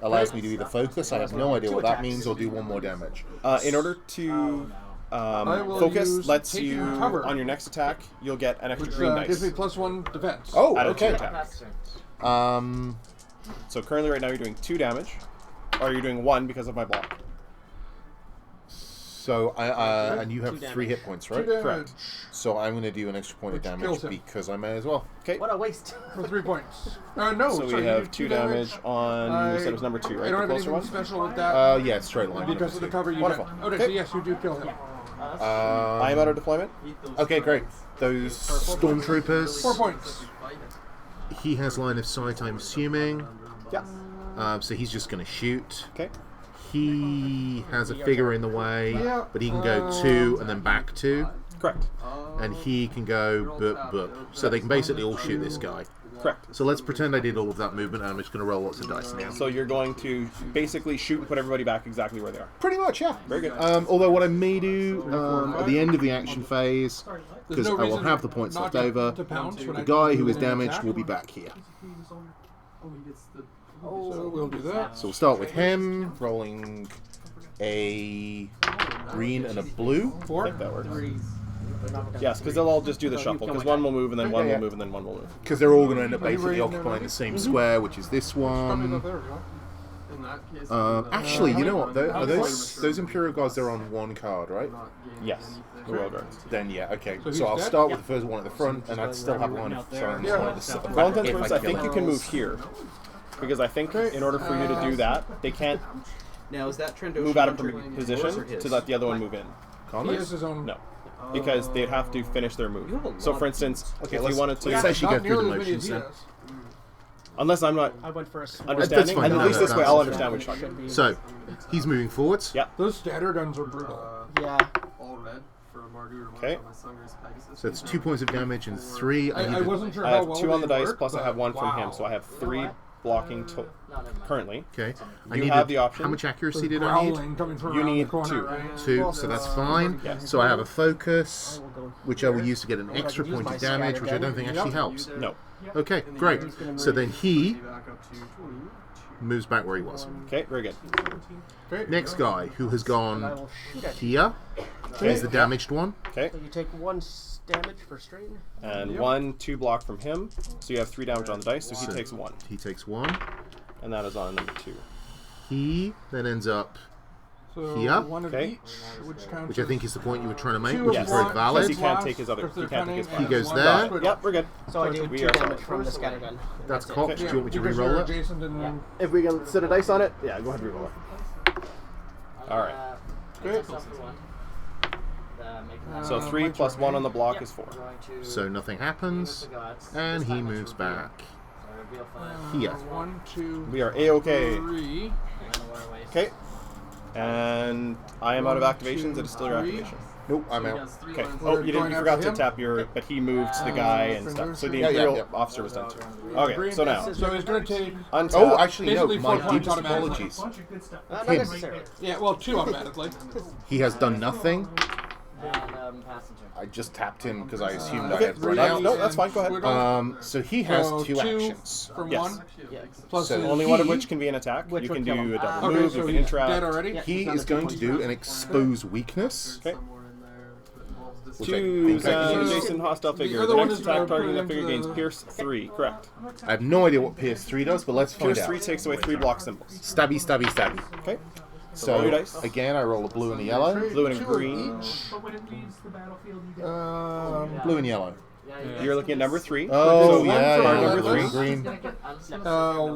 allows me to either focus. I have no idea what that means, or do 1 more damage. In order to I will focus, use lets taking you cover. on your next attack, you'll get an extra Which green gives me dice. +1 defense. Oh, Added to your okay. attack. Um, So currently, right now, you're doing 2 damage, or you're doing 1 because of my block. so and you have 3 hit points, right? 2 damage. Correct. So I'm going to do an extra point of Which damage kills him. because I may as well. Okay. What a waste. For 3 points. No, So sorry, we you have do 2 damage on. You said it was number 2, right? I don't have The closer anything one. special with that. Yeah, straight line. Because of the cover you Wonderful. get. Okay, Okay. so yes, you do kill him. I am out of deployment. Okay, great. Those stormtroopers. 4 points. He has line of sight, I'm assuming. Yeah. So he's just going to shoot. Okay. He has a figure in the way, Yeah, but he can go 2 and then back 2. Correct. And he can go boop. So they can basically all shoot this guy. Correct. So let's pretend I did all of that movement, and I'm just going to roll lots of dice now. So you're going to basically shoot and put everybody back exactly where they are. Pretty much, yeah. Very good. Although what I may do at the end of the action phase, There's because no I will reason have the points not left over, to pounce when the I guy do who is an damaged attack. will be back here. Oh, he gets the. So we'll do that. So we'll start with him, rolling a green and a blue. I 4. think that works. Yes, because they'll all just do the shuffle. Because one will move, and then one Yeah. will move, and then one will move. Because they're all going to end up basically occupying the same square, which is this Probably one. not there, huh? In that case, Actually, you know what? Are those Imperial Guards? They're on 1 card, right? Yes. The Royal Guards. Then yeah, okay. So he's So I'll dead? start with the first one at the front, and I'd still have line of sight. Yeah. For all intents and purposes, I think you can move here. Because I think in order for you to do that, they can't Now is that Trandoshan move out of Hunter yours or position his? to let the other one move in. He has his own. No. Because they'd have to finish their move. So for instance, if you wanted let's to... actually go Not through the nearly as many motions as he then. does. Unless I'm not I went for a small understanding, fine. and No, at least no, this way that's I'll fine. understand which shotgun. So he's moving forwards. Yeah. Those scatter guns are brutal. Yeah. all red for Mardu. Okay. So it's 2 points of damage and 3. I wasn't sure I how have well 2 on the they dice, work, plus I but have 1 from him, wow. so I have 3 blocking currently. Okay. I You need have the option. How much accuracy There's did I need? growling coming from You around need the corner, 2. right? 2, so that's fine. Yes. So I have a focus, I will go. which I will use to get an extra point of damage, which I don't think actually helps. No. Okay, great. So then he moves back where he was. Okay, very good. Okay. Next guy, who has I gone will shoot at you. here, is the damaged one. Okay. So you take 1 damage for strain. And 1, 2 block from him. So you have 3 damage on the dice, so he takes 1. He takes 1. And that is on number 2. He then ends up So here. one of Okay. each, which counts which I as think is the point you were trying to make, two which of is very one, valid. Because he can't take his other- because they're he can't take his cunning, He goes and there. one Yep, we're good. So I do We 2 are damage solid. from the scattergun. That's it. cocked. Do you want me to because re-roll you're it? adjacent and If we can set a dice on it, yeah, go ahead and re-roll it. Alright. Great. So 3 plus 1 on the block is 4. So nothing happens, and he moves back here. 1, 2, We are A-okay. 3. Okay. And I am out of activations. It is still your activation. Nope, I'm out. Okay. We're Oh, you going forgot after to him? tap your... But he moved the guy and stuff. So the Yeah, Imperial yeah. officer was done too. Okay, so now... So he's going to take. Untap. Oh, actually, no, Basically my 4 points deepest automatically. apologies. Bunch of good stuff. Not Him. necessarily. Yeah, well, 2 automatically. He has done nothing. And passenger. I just tapped him because I assumed I Okay, had run no, out. no, that's fine. Go ahead. So he has So 2 2 actions. from Yes. 1. Yeah. Plus So his- Only one of which can be an attack. Which You would can kill do him. a double Okay, move. so You can he's interact. dead already? Yeah. He is going to do an expose weakness. Okay. Which I Choose think I can an use. adjacent hostile figure. other The one next is attack put targeting it that figure into gains the- Pierce 3. Correct. I have no idea what Pierce 3 does, but let's find Pierce out. 3 takes away 3 block symbols. Stabby, stabby, stabby. Okay. So roll your dice. again, I roll a blue and a yellow. Blue and a 2 green. each. But when it leaves the battlefield, you get Blue and yellow. You're looking at number 3. Oh, so yeah, from yeah, the number list. green.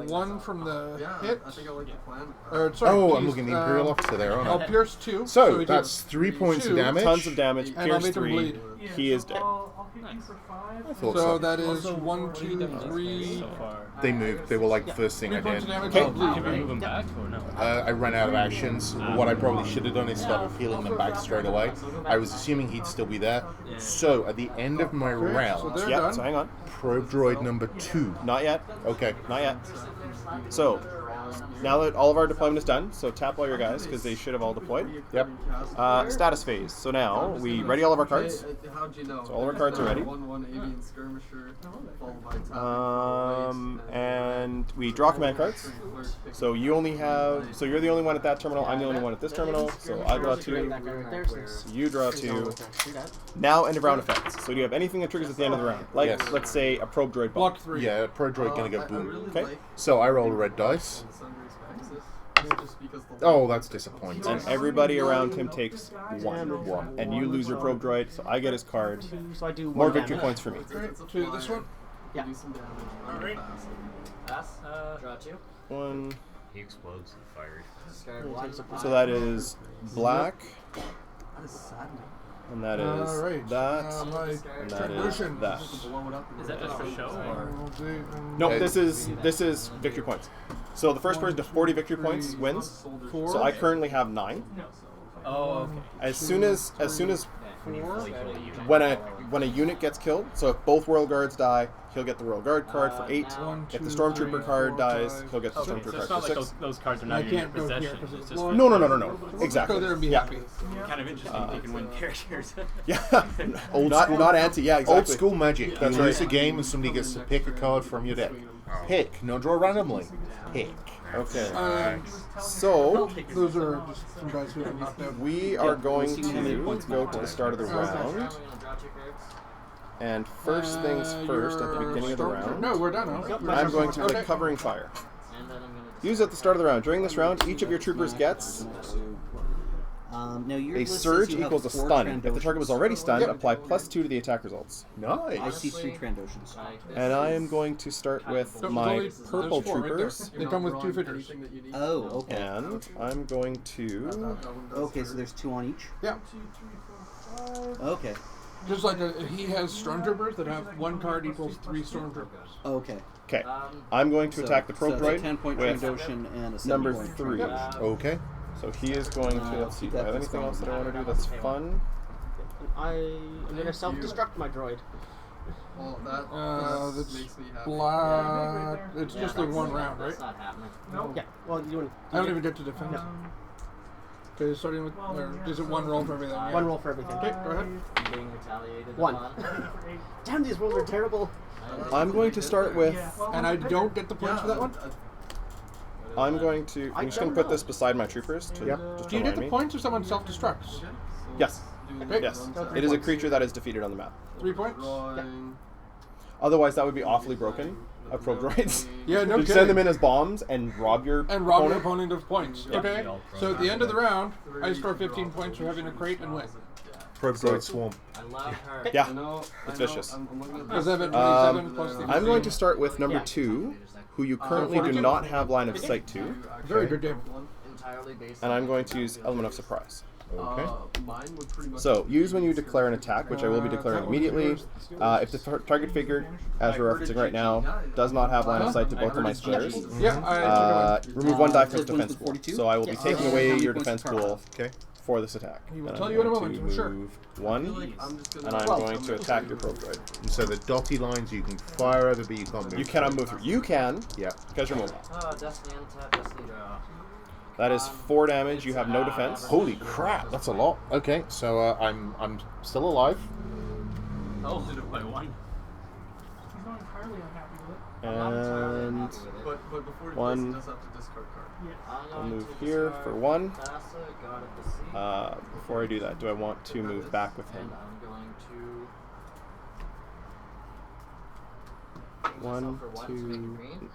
One from the Yeah, hit. I think I like the plan. Sorry, Oh, geez, I'm looking at the Imperial Officer there, aren't I'll I? pierce 2. So he that's takes 3 points of 2, damage. Tons of damage. And I'll Pierce make him 3. bleed. He is dead. I'll hit you for 5. I thought So so. that is 1, 2, 3. So far. They moved. They were like the first thing 3 I points did. of damage. Okay. I'll bleed. Can we move him back or no? I ran out of actions. What I probably should have done is started healing them back straight away. I was assuming he'd still be there. So at the end of my So round, they're Yeah, done. so hang on. probe droid number 2. Not yet. Okay. Not yet. So, now that all of our deployment is done, so tap all your guys, because they should have all deployed. Yep. Status phase. So now, we ready all of our cards. How'd you know? So all of our cards are ready. 1/1 avian skirmisher, followed by tapping And we draw command cards. So you only have, so you're the only one at that terminal, I'm the only one at this terminal, so I draw 2, That guy right there. Since you draw 2. see that? Now end of round effects. So do you have anything that triggers at the end of the round? Like, Yes. let's say a probe droid bomb. Block 3. Yeah, probe droid gonna go boom. Okay. So I roll a red dice. Oh, that's disappointing. And everybody around him takes 1. And you lose your probe droid, so I get his card. So I do More one victory damage. points for me. To this one. Yeah. Alright. Pass. Draw 2. 1. He explodes and fired. Discard 1. So that is black, That is saddening. and that is Alright. that, My and that is tradition. that. Is that just for show or? No, this is victory points. So the first person to 40 victory points wins. 4. So I currently have 9. Oh, okay. As soon as when a unit gets killed, so if both Royal Guards die, he'll get the Royal Guard card for 8. If the Stormtrooper card dies, he'll get the Okay, Stormtrooper so it's card not for like 6. those cards are not I in your can't go here possession. because It's it's just blocked. No. Go Exactly. there and be Yeah. happy. kind of interesting if you can win characters. Yeah. Old not school- not anti. Yeah, exactly. Old school magic. That's You lose right. a game and somebody gets to pick a card from your deck. Pick, not draw randomly. Pick. Okay. Um, So those are just some guys who are knocked out. we are going to go to the start of the round. I'm gonna draw 2 cards. And first things first, at the beginning of the round, No, we're done. Huh? I'm going to play Okay. Covering Fire. And then I'm gonna Use at the start of the round. During this round, each of your troopers gets Now your a list says surge you have equals a 4 stun. If the target was already stunned, Yep. apply +2 to the attack results. Nice. I see 3 Trandoshans. And I am going to start with No, my there's purple 4 right there. troopers. They come with 2 figures. Oh, okay. And I'm going to... Okay, so there's 2 on each. Yeah. Okay. Just like he has Stormtroopers that have 1 card equals 3 Stormtroopers. Okay. Okay. I'm going to attack the probe so droid 10-point with Trandoshan and a 7-point number Trandoshan. 3. Okay. So he is going to... Let's see, do I have anything else that I want to do that's fun? I am gonna self-destruct my droid. Well, that That's makes me happy. black. It's just the 1 round, right? That's not happening. Yeah. Well, you I don't even get to defend. No. Okay, starting with. Or is it 1 roll for everything? Yeah. 1 roll for everything. Okay, go ahead. I'm being retaliated 1. upon. Damn, these rolls are terrible. I'm going to start with... And I don't get the points for that one? I'm going to... I'm just going to put this beside my troopers to Yep. just Do you get remind the me. points if someone self-destructs? Yes. Okay. Yes. So 3 It is a points. creature that is defeated on the map. 3 points? Otherwise, that would be awfully broken of probe droids. Yeah, no You kidding. send them in as bombs and rob your And rob your opponent. opponent of points. Okay. So at the end of the round, I score 15 points for having a crate and win. Probe droid swarm. I love her. Yeah, I know, it's vicious. Because I have a 27 plus the I'm going to start with number 2, who you currently do 42. not have line of sight to, Very good game. Entirely based and I'm going to use Element of Surprise. Okay. Mine would pretty much So, use when you declare an attack, which I will be declaring immediately. If the target figure, as we're referencing right now, does not have line of sight to both of my squares, Yeah, I remove 1 die from So its it goes defense to pool. 42? So I will be taking How away many your points defense per pool Okay. for this attack. He will And tell I'm you in a going moment, to I'm sure. move 1, I'm just and gonna I'm going to attack your probe droid. And so the dotty lines you can fire over, but you can't move. You cannot move through. You can, Yeah. because you're mobile. Oh, Destiny untap, Destiny draw. That is 4 damage. You have no defense. Holy crap, that's a lot. Okay, so I'm still alive. Oh, did it by 1. He's not entirely unhappy with it. And But before he One. does, he does have to discard card. I'll move here for 1. Tassa, God of the Sea. Before I do that, do I want to move back with him? And I'm going to 1, for 1 to make it 2. green.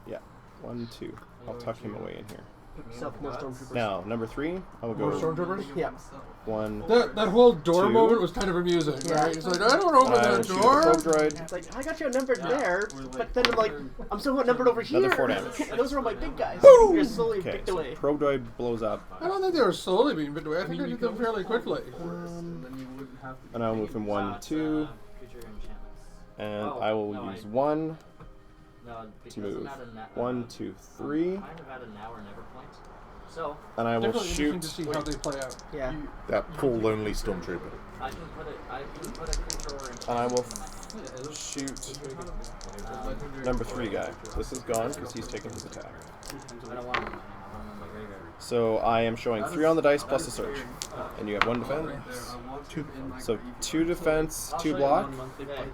Yeah, 1, 2. I'll tuck him away in here. Self more Stormtroopers. Now, number 3, I will More go Stormtroopers? Yeah. 1. That whole door 2. moment was kind of amusing, Yeah. right? He's like, I don't open I will that shoot the door. probe droid. It's like, I got you numbered there, but then I'm like, I'm still numbered over here. Another 4 damage. And those are all my big guys. Boom! You're slowly Okay, picked so away. probe droid blows up, I don't think they were slowly being bit away. I think I did them fairly quickly. and I will move from 1, 2, Creature enchantments. and Oh, I will no, use I- 1 No, because to move. I'm at a 1, 2, 3, kind of at a now or never point. So and I will Definitely interesting to shoot. see how they play out. Yeah. That poor lonely Stormtrooper. I can put a creature or And I will enchantment shoot number 3 guy. This is gone because he's taking his attack. I don't want him. I want him in my graveyard. So I am showing 3 on the dice plus a surge, and you have 1 defense. 2. So 2 defense, 2 block, Okay.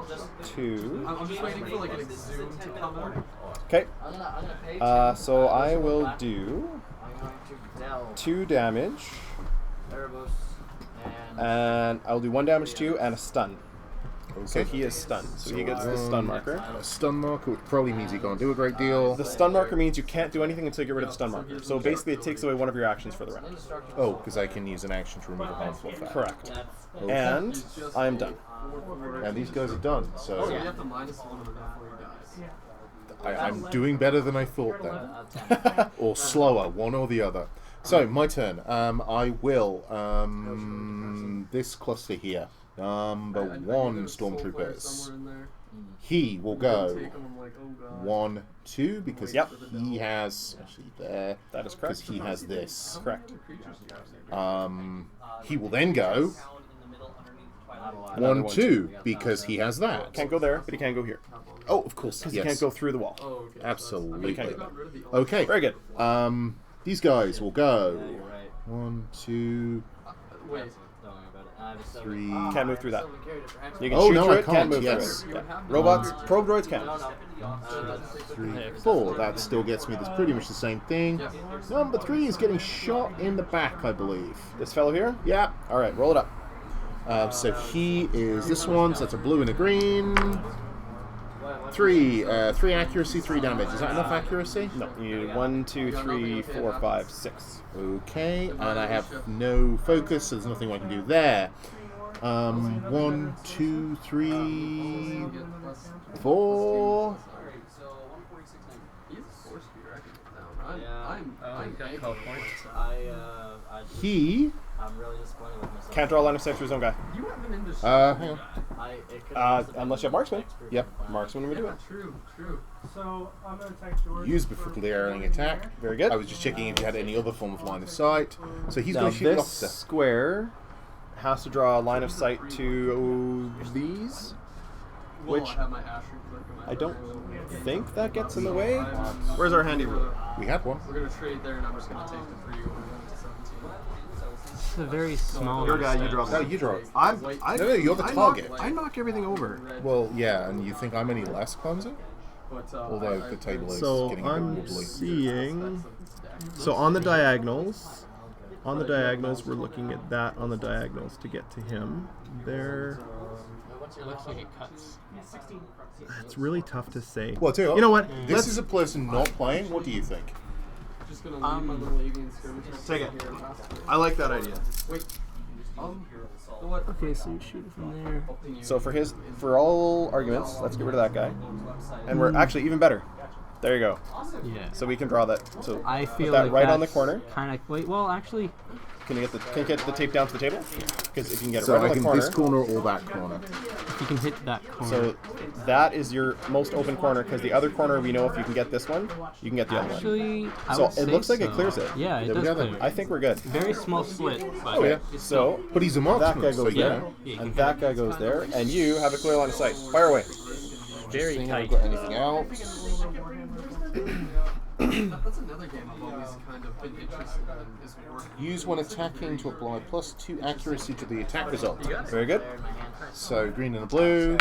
Just, 2. I'm just waiting for like an exhume to come over. Okay. I'm gonna pay So I will do I'm going to delve 2 damage, Erebos and and I'll do 1 damage to you and a stun. So Okay. he is stunned. So he gets the stun marker. A stun marker, which probably means he can't do a great deal. The stun marker means you can't do anything until you get rid of the stun marker. So basically, it takes away one of your actions for the round. Oh, because I can use an action to remove a harmful effect. Correct. Okay. And I am done. And these guys are done, so So you have to minus 1 of it before he dies. I'm doing better than I thought then. Or slower, one or the other. So, my turn. I will, this cluster here, number 1 Stormtroopers. He will go 1, 2, because Yep. he has, actually there, That is because correct. he has this. Correct. He will then go Another 1, 2, because he has that. Can't go there, but he can go here. Oh, of course, Because yes. he can't go through the wall. Absolutely. can't go Okay. Very good. These guys will go you're right. 1, 2, Wait. Don't worry about it. I have a 3. Can't move through that. You can Oh, shoot no, through I it, can't, move yes. through it. Yeah. Robots, probe droids can. No, no. 3, 4. That still gets me. That's pretty much the same thing. Number 3 is getting shot in the back, I believe. This fellow here? Yeah. All right, roll it up. So he is this one. So that's a blue and a green. 3 accuracy, 3 damage. Is that enough accuracy? No, you need 1, 2, 3, 4, 5, 6. Okay, and I have no focus, so there's nothing I can do there. 1, 2, 3, 4. He's a force speeder. I can put down. Yeah. I'm call points. I'm really disappointed with myself. Can't draw a line of sight through his own guy. You have him into Hang on. It could Unless you have marksman. Yep. Marksman would do it. True. So I'm gonna attack George. Use before clearing attack. Very good. I was just checking if you had any other form of line of sight. So he's Now going to shoot the this officer. square has to draw a line of sight to these, which I have my Asher click in my I don't think that gets in the way. Where's our handy ruler? We had one. We're gonna trade there, and I'm just gonna take the 3 over to 17. It's a very small. Your guy, you draw. No, you draw it. No, you're the target. I knock everything over. Well, yeah, and you think I'm any less clumsy? But, Although the table is So getting a bit I'm wobbly. seeing. So on the diagonals, we're looking at that on the diagonals to get to him. There. It looks like it cuts. It's really tough to say. Well, tell you what. You know what? This is a person not playing. What do you think? Just gonna leave my little avian skirmisher. Take it. Here and pass it. I like that idea. Wait. What? Okay, so you shoot it from there. So for all arguments, let's get rid of that guy, and we're actually even better. There you go. Yeah. So we can draw that. So I put feel that like right on the that's corner. Kind of. Wait. Well, actually, Can you get the tape down to the table? Because if you can get it So right I on the can corner. this corner or that corner. if you can hit that corner. So that is your most open corner, because the other corner, we know if you can get this one, you can get the other one. Actually, I So would it say looks like it so. clears it. Yeah, it There we does go then. clear. I think we're good. Very small slit. But Oh yeah. it's So But he's a that marksman, guy so goes yeah. there, Yeah, and that guy goes there, and you have a clear line of sight. Fire away. very Seeing if tight. I've got anything else. That's another game I've always kind of been interested in. Is war. Use when attacking to apply +2 accuracy to the attack result. Very good. So green and a blue.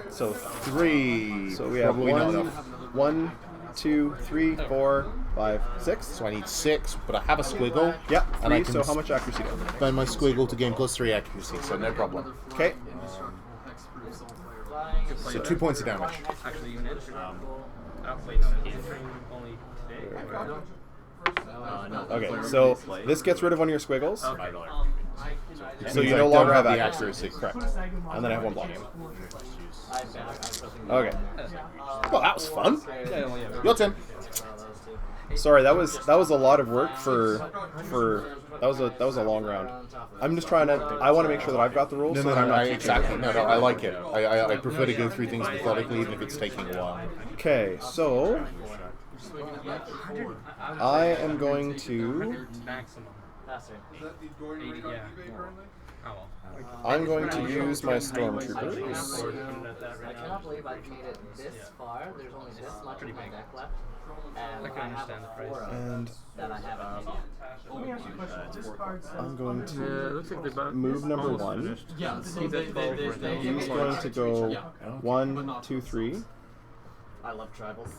So 3. so we have Probably not enough. 1, 2, 3, 4, 5, 6. So I need 6, but I have a squiggle. Yep. And I 3. can So how much accuracy do you have? spend my squiggle to gain +3 accuracy, so no problem. Okay. So 2 points of damage. Actually, unit. Oh, wait, no, hamstring only today? Okay, so this gets rid of one of your squiggles. Okay. So you I no don't longer have have the accuracy. accuracy. Correct. And then I have one block. I'm Okay. Well, that was fun. Your turn. Sorry, that was a lot of work for that was a long round. I'm just trying to. I want to make sure that I've got the rules. No, so no, that I'm no, not I, teaching exactly. you. No, no, I like it. I prefer to go through things methodically, even if it's taking a while. Okay, so I am going to. Maximum. Faster. 80, yeah. Oh, well. I'm going to use my stormtroopers. I cannot believe I've made it this far. There's only this much of my deck left. And I can understand the price. And that I have Let me ask you a question. This card says I'm going Yeah, it looks like they're move number almost 1. finished. Yeah, so He's at 12 right now. He's going to go 1, 2, 3. I love tribals.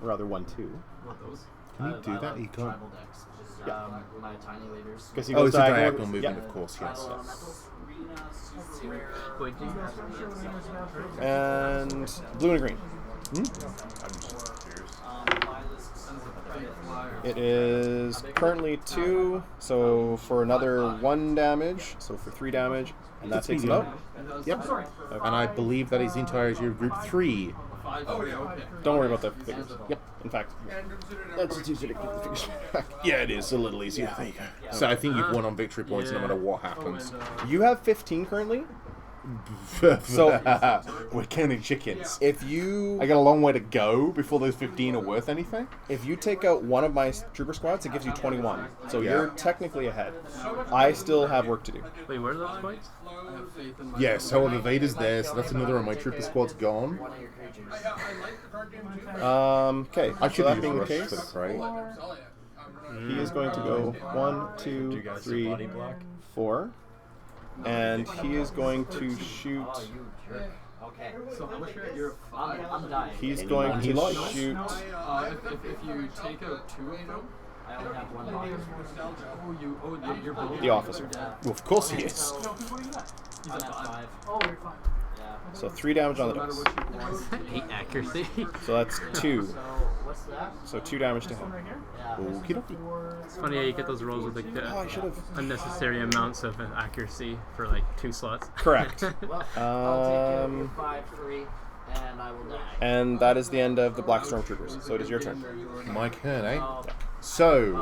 Or rather 1, 2. what those? Can you do I that? love You can't. tribal decks. My tiny leaders. Because he Oh, goes it's a diagonal. diagonal movement, Yeah. of course. Yes. Tribal elementals. Wait, do you And blue and green. It is currently 2, so for another 1 damage, so for 3 damage, and that takes him out. Yep. And I believe that is the entirety of Group 3. Don't worry about the figures. Yep. In fact, that's easier to keep the figures back. Yeah, it is a little easier. There you go. So I think you've won on victory points no matter what happens. You have 15 currently. So we're counting chickens. if you I got a long way to go before those 15 are worth anything. if you take out one of my trooper squads, it gives you 21. So Yeah. you're technically ahead. I still have work to do. Wait, where are those points? I have faith in my Yes, however, Vader's there, so that's another of my trooper squad's gone. One of your creatures. Okay. I So should that use being the rush case, for the crate. he is going to go 1, 2, 3, 4, and he is going to shoot. Oh, you jerk. Okay. So how much you're I'm dying. He's going to shoot. if you take out 2 of them, I only have one box. you're both. The officer. Well, of course he is. He's I'm at at 5. 5. Oh, you're fine. Yeah. So 3 damage on the No matter dice. what you want. 8 accuracy. So that's 2. So what's that? So 2 damage to him. Right here. Yeah. Okie dokie. It's funny how you get those rolls with like Oh, I should have. unnecessary amounts of accuracy for like 2 slots. Correct. Well, I'll take care of Um, your 5 free, and I will die. And that is the end of the Black Stormtroopers. So it is your turn. My turn, eh? Oh, So,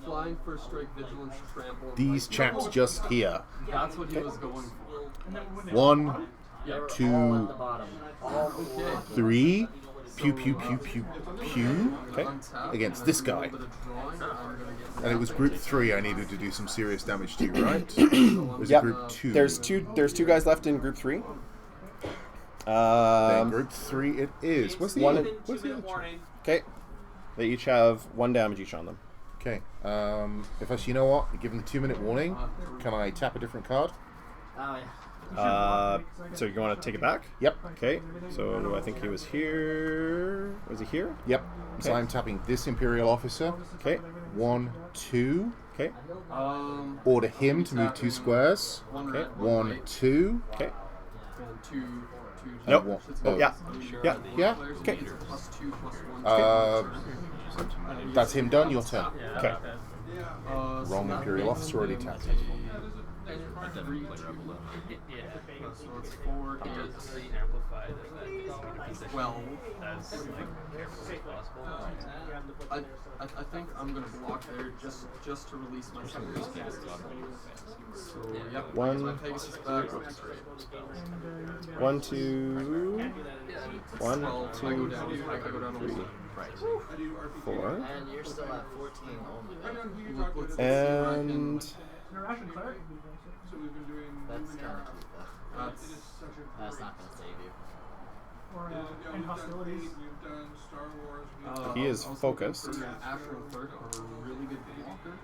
Flying first strike, vigilance, trample. these chaps just here. That's what he was going for. 1, Yeah. all at 2, the bottom. 3. Pew, pew, pew, pew, pew. Okay. Untap, Against and this then guy. with a drawing, I'm gonna get And it was Group 3 I needed to do some serious damage to, right? Was Yep. it Group 2? There's two guys left in group 3. Then Group 3 it is. What's the One- other? What's the other? Okay. They each have 1 damage each on them. Okay. If I, you know what? Given the 2-minute warning, can I tap a different card? Oh, yeah. So you want to take it back? Yep. Okay. So I think he was here. Was he here? Yep. So Okay. I'm tapping this Imperial officer. Okay. 1, 2. Okay. Order him to move 2 squares. One Okay. red, 1, right, 2. Okay. and two. Nope. One- Oh, yeah. Yeah. Yeah. Okay. Plus 2, plus 1. That's him done. Your turn. Okay. Wrong Imperial officer already tapped. Yeah. So it's 4, It 8, does really amplify that 12. as like carefully as possible. I think I'm gonna block there just to release my serious cast. So yep, One. my Pegasus back. 1, 2, 1, 12. 2, I go down. I go down 3, a 4, And you're still at 14 only. Let's see and Interaction cleric would be nice. That's kind of cute, though. That's not going to save you. Or in hostilities. He is I was focused. hoping for an Astral Clerk or a really good blocker.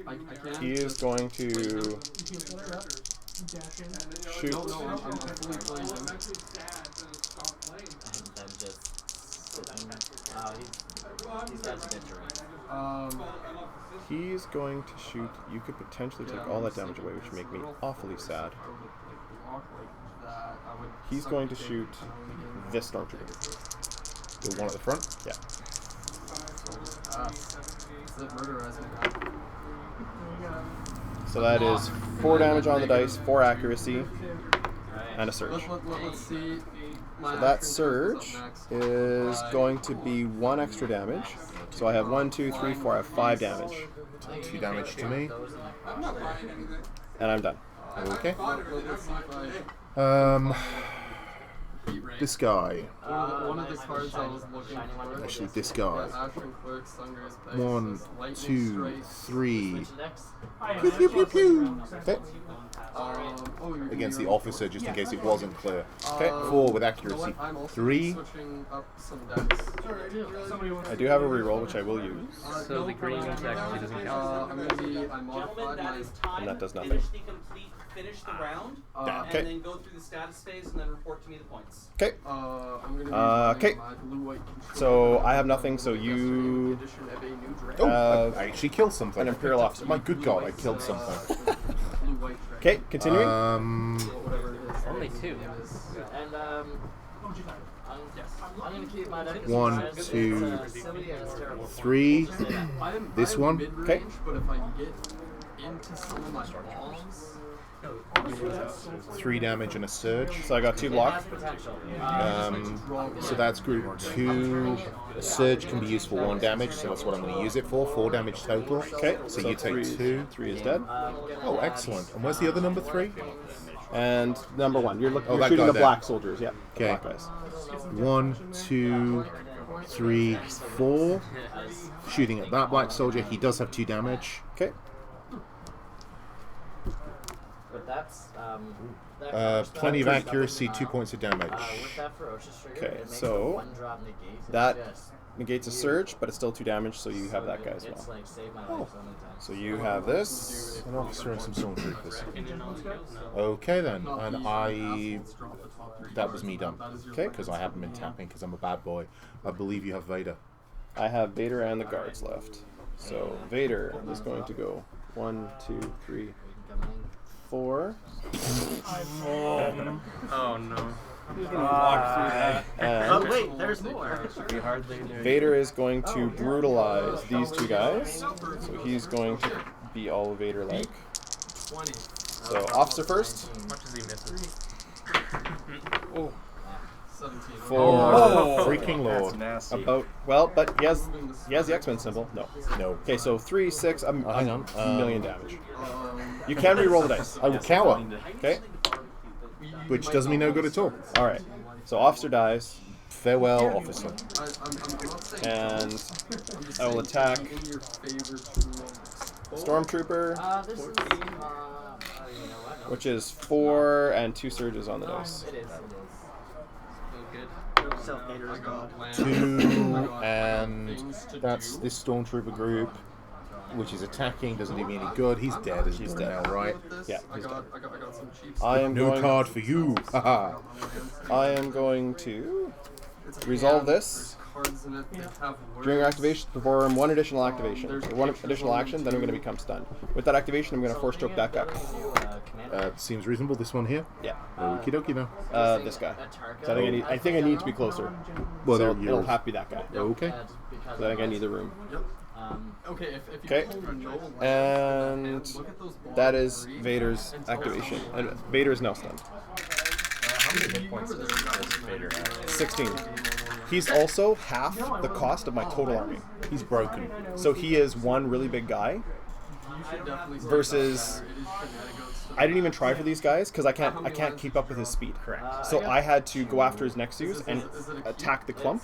I can't. he is going to You can flare it up. Dash in. shoot. No, I'm fully playing him. And then just sitting. Oh, he's got stitcher. He's going to shoot. You could potentially take all that damage away, which would make me awfully sad. He's going to shoot this Stormtrooper. The one at the front? Yeah. So that is 4 damage on the dice, 4 accuracy, and a surge. Let's see. So that surge is going to be 1 extra damage. So I have 1, 2, 3, 4. I have 5 damage. 2 damage to me. And I'm done. Okay. This guy. One of the cards I was looking for. Actually, this guy. 1, 2, 3. Pew, pew, pew, pew. Okay. Against the officer, just in case it wasn't clear. Okay. 4 with accuracy. 3. I do have a reroll, which I will use. So the green actually doesn't count. And that does nothing. Finish the round, Okay. and then go through the status phase, and then report to me the points. Okay. Okay. So I have nothing, so you Oh, I actually killed something. an Imperial officer. My good God, I killed something. Okay, continuing. Only 2. And I'm gonna keep my deck. 1, 2, 3. This one. Okay. But if I get into some of my balls, 3 damage and a surge. So I got 2 block. So that's group 2. A surge can be used for 1 damage, so that's what I'm going to use it for. 4 damage total. Okay. So you take 2. 3 is dead. Oh, excellent. And where's the other number 3? And number 1. You're, you're that shooting guy the there. black soldiers. Yeah. the Okay. Black guys. 1, 2, 3, 4. Shooting at that black soldier. He does have 2 damage. Okay. But that's Plenty of accuracy, 2 points of damage. with that ferocious trigger, Okay, it makes so a 1-drop negate. It's that just negates a surge, but it's still 2 damage, so you have that guy as It's well. like save my life so many times. So you have this. An officer and some stormtroopers. Okay then, and that was me done. Okay. Because I haven't been tapping because I'm a bad boy. I believe you have Vader. I have Vader and the guards left. So Vader is going to go 1, 2, 3, 4. Oh no. And wait, there's more. Vader is going to brutalize these 2 guys. So he's going to be all Vader-like. So officer first. Much as he misses. Oh. 17. For Freaking lord. about but he has the X-Men symbol. No. Okay, so 3, 6, hang on. a million damage. You can re-roll the dice. I will cower, Okay. which does me no good at all. All right. So officer dies, Farewell, officer. and I will attack Stormtrooper, This is, you know what? which is 4 and 2 surges on the dice. It is. Self-hater is God. 2, and that's this stormtrooper group, which is attacking. Doesn't do me any good. He's dead. He's dead now, right? Yeah. I got some cheap I am No going. card for you. Haha. I am going to resolve this. cards in it that have words. During your activation, perform 1 additional activation. Or 1 additional action, then I'm going to become stunned. With that activation, I'm going to force stroke back up. Seems reasonable. This one here. Yeah. Okie dokie now. This guy. So I think I need to be closer. Well, So there it'll have to be that guy. Okay. So I think I need the room. Okay, if you Okay. pull your no left And look at those balls that is green, Vader's and tell activation. us And Vader is now stunned. How many hit points does Vader have? 16. He's also half the cost of my total army. He's broken. So he is one really big guy You should definitely start versus. that there. It is Kinetic. I didn't even try for these guys because I can't keep up with his speed. Correct. So I had to go after his Nexus and attack the clump.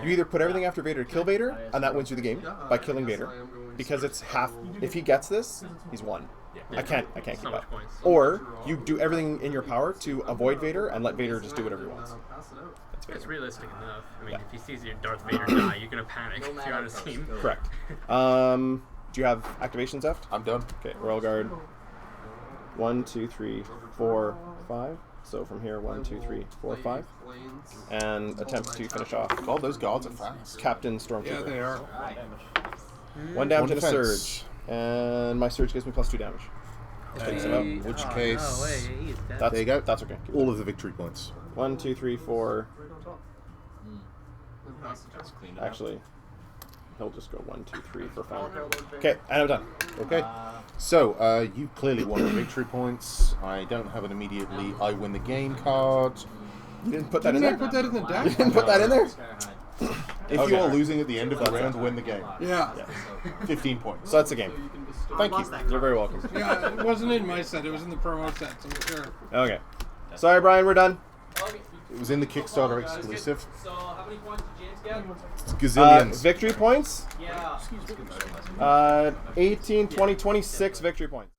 You either put everything after Vader to kill Vader, and that wins you the game by killing Vader, because it's half. If he gets this, he's won. I can't keep So up. much points. Or you do everything in your power to avoid Vader and let Vader just do whatever he wants. That's It's Vader. realistic enough. I mean, Yeah. if he sees your Darth Vader die, you're gonna panic if you're on his team. Correct. Do you have activations left? I'm done. Okay, Royal Guard. 1, 2, 3, 4, 5. So from here, 1, 2, 3, 4, 5. And attempt to finish off God, those guards are fast. Captain Stormtrooper. Yeah, they are. 1 damage One and a defense. surge. And my surge gives me +2 damage. Takes him out. In which Oh, case, no way, he's dead. That's, there you go. That's okay. All of the victory points. 1, 2, 3, 4. That's cleaned up. Actually, he'll just go 1, 2, 3 for fun. Okay, and I'm done. Okay. So, you clearly won the victory points. I don't have an immediately I win the game card. You didn't put that Didn't I in there? put that in the You deck? didn't put that in there? If Okay. you are losing at the end of the round, win the game. Yeah. 15 points. So that's the game. Thank you. You're very welcome. Yeah, it wasn't in my set. It was in the promo set. So sure. Okay. Sorry, Brian, we're done. It was in the Kickstarter exclusive. So how many points did James get? It's gazillions. Victory points? Yeah. 18, 20, 26 victory points.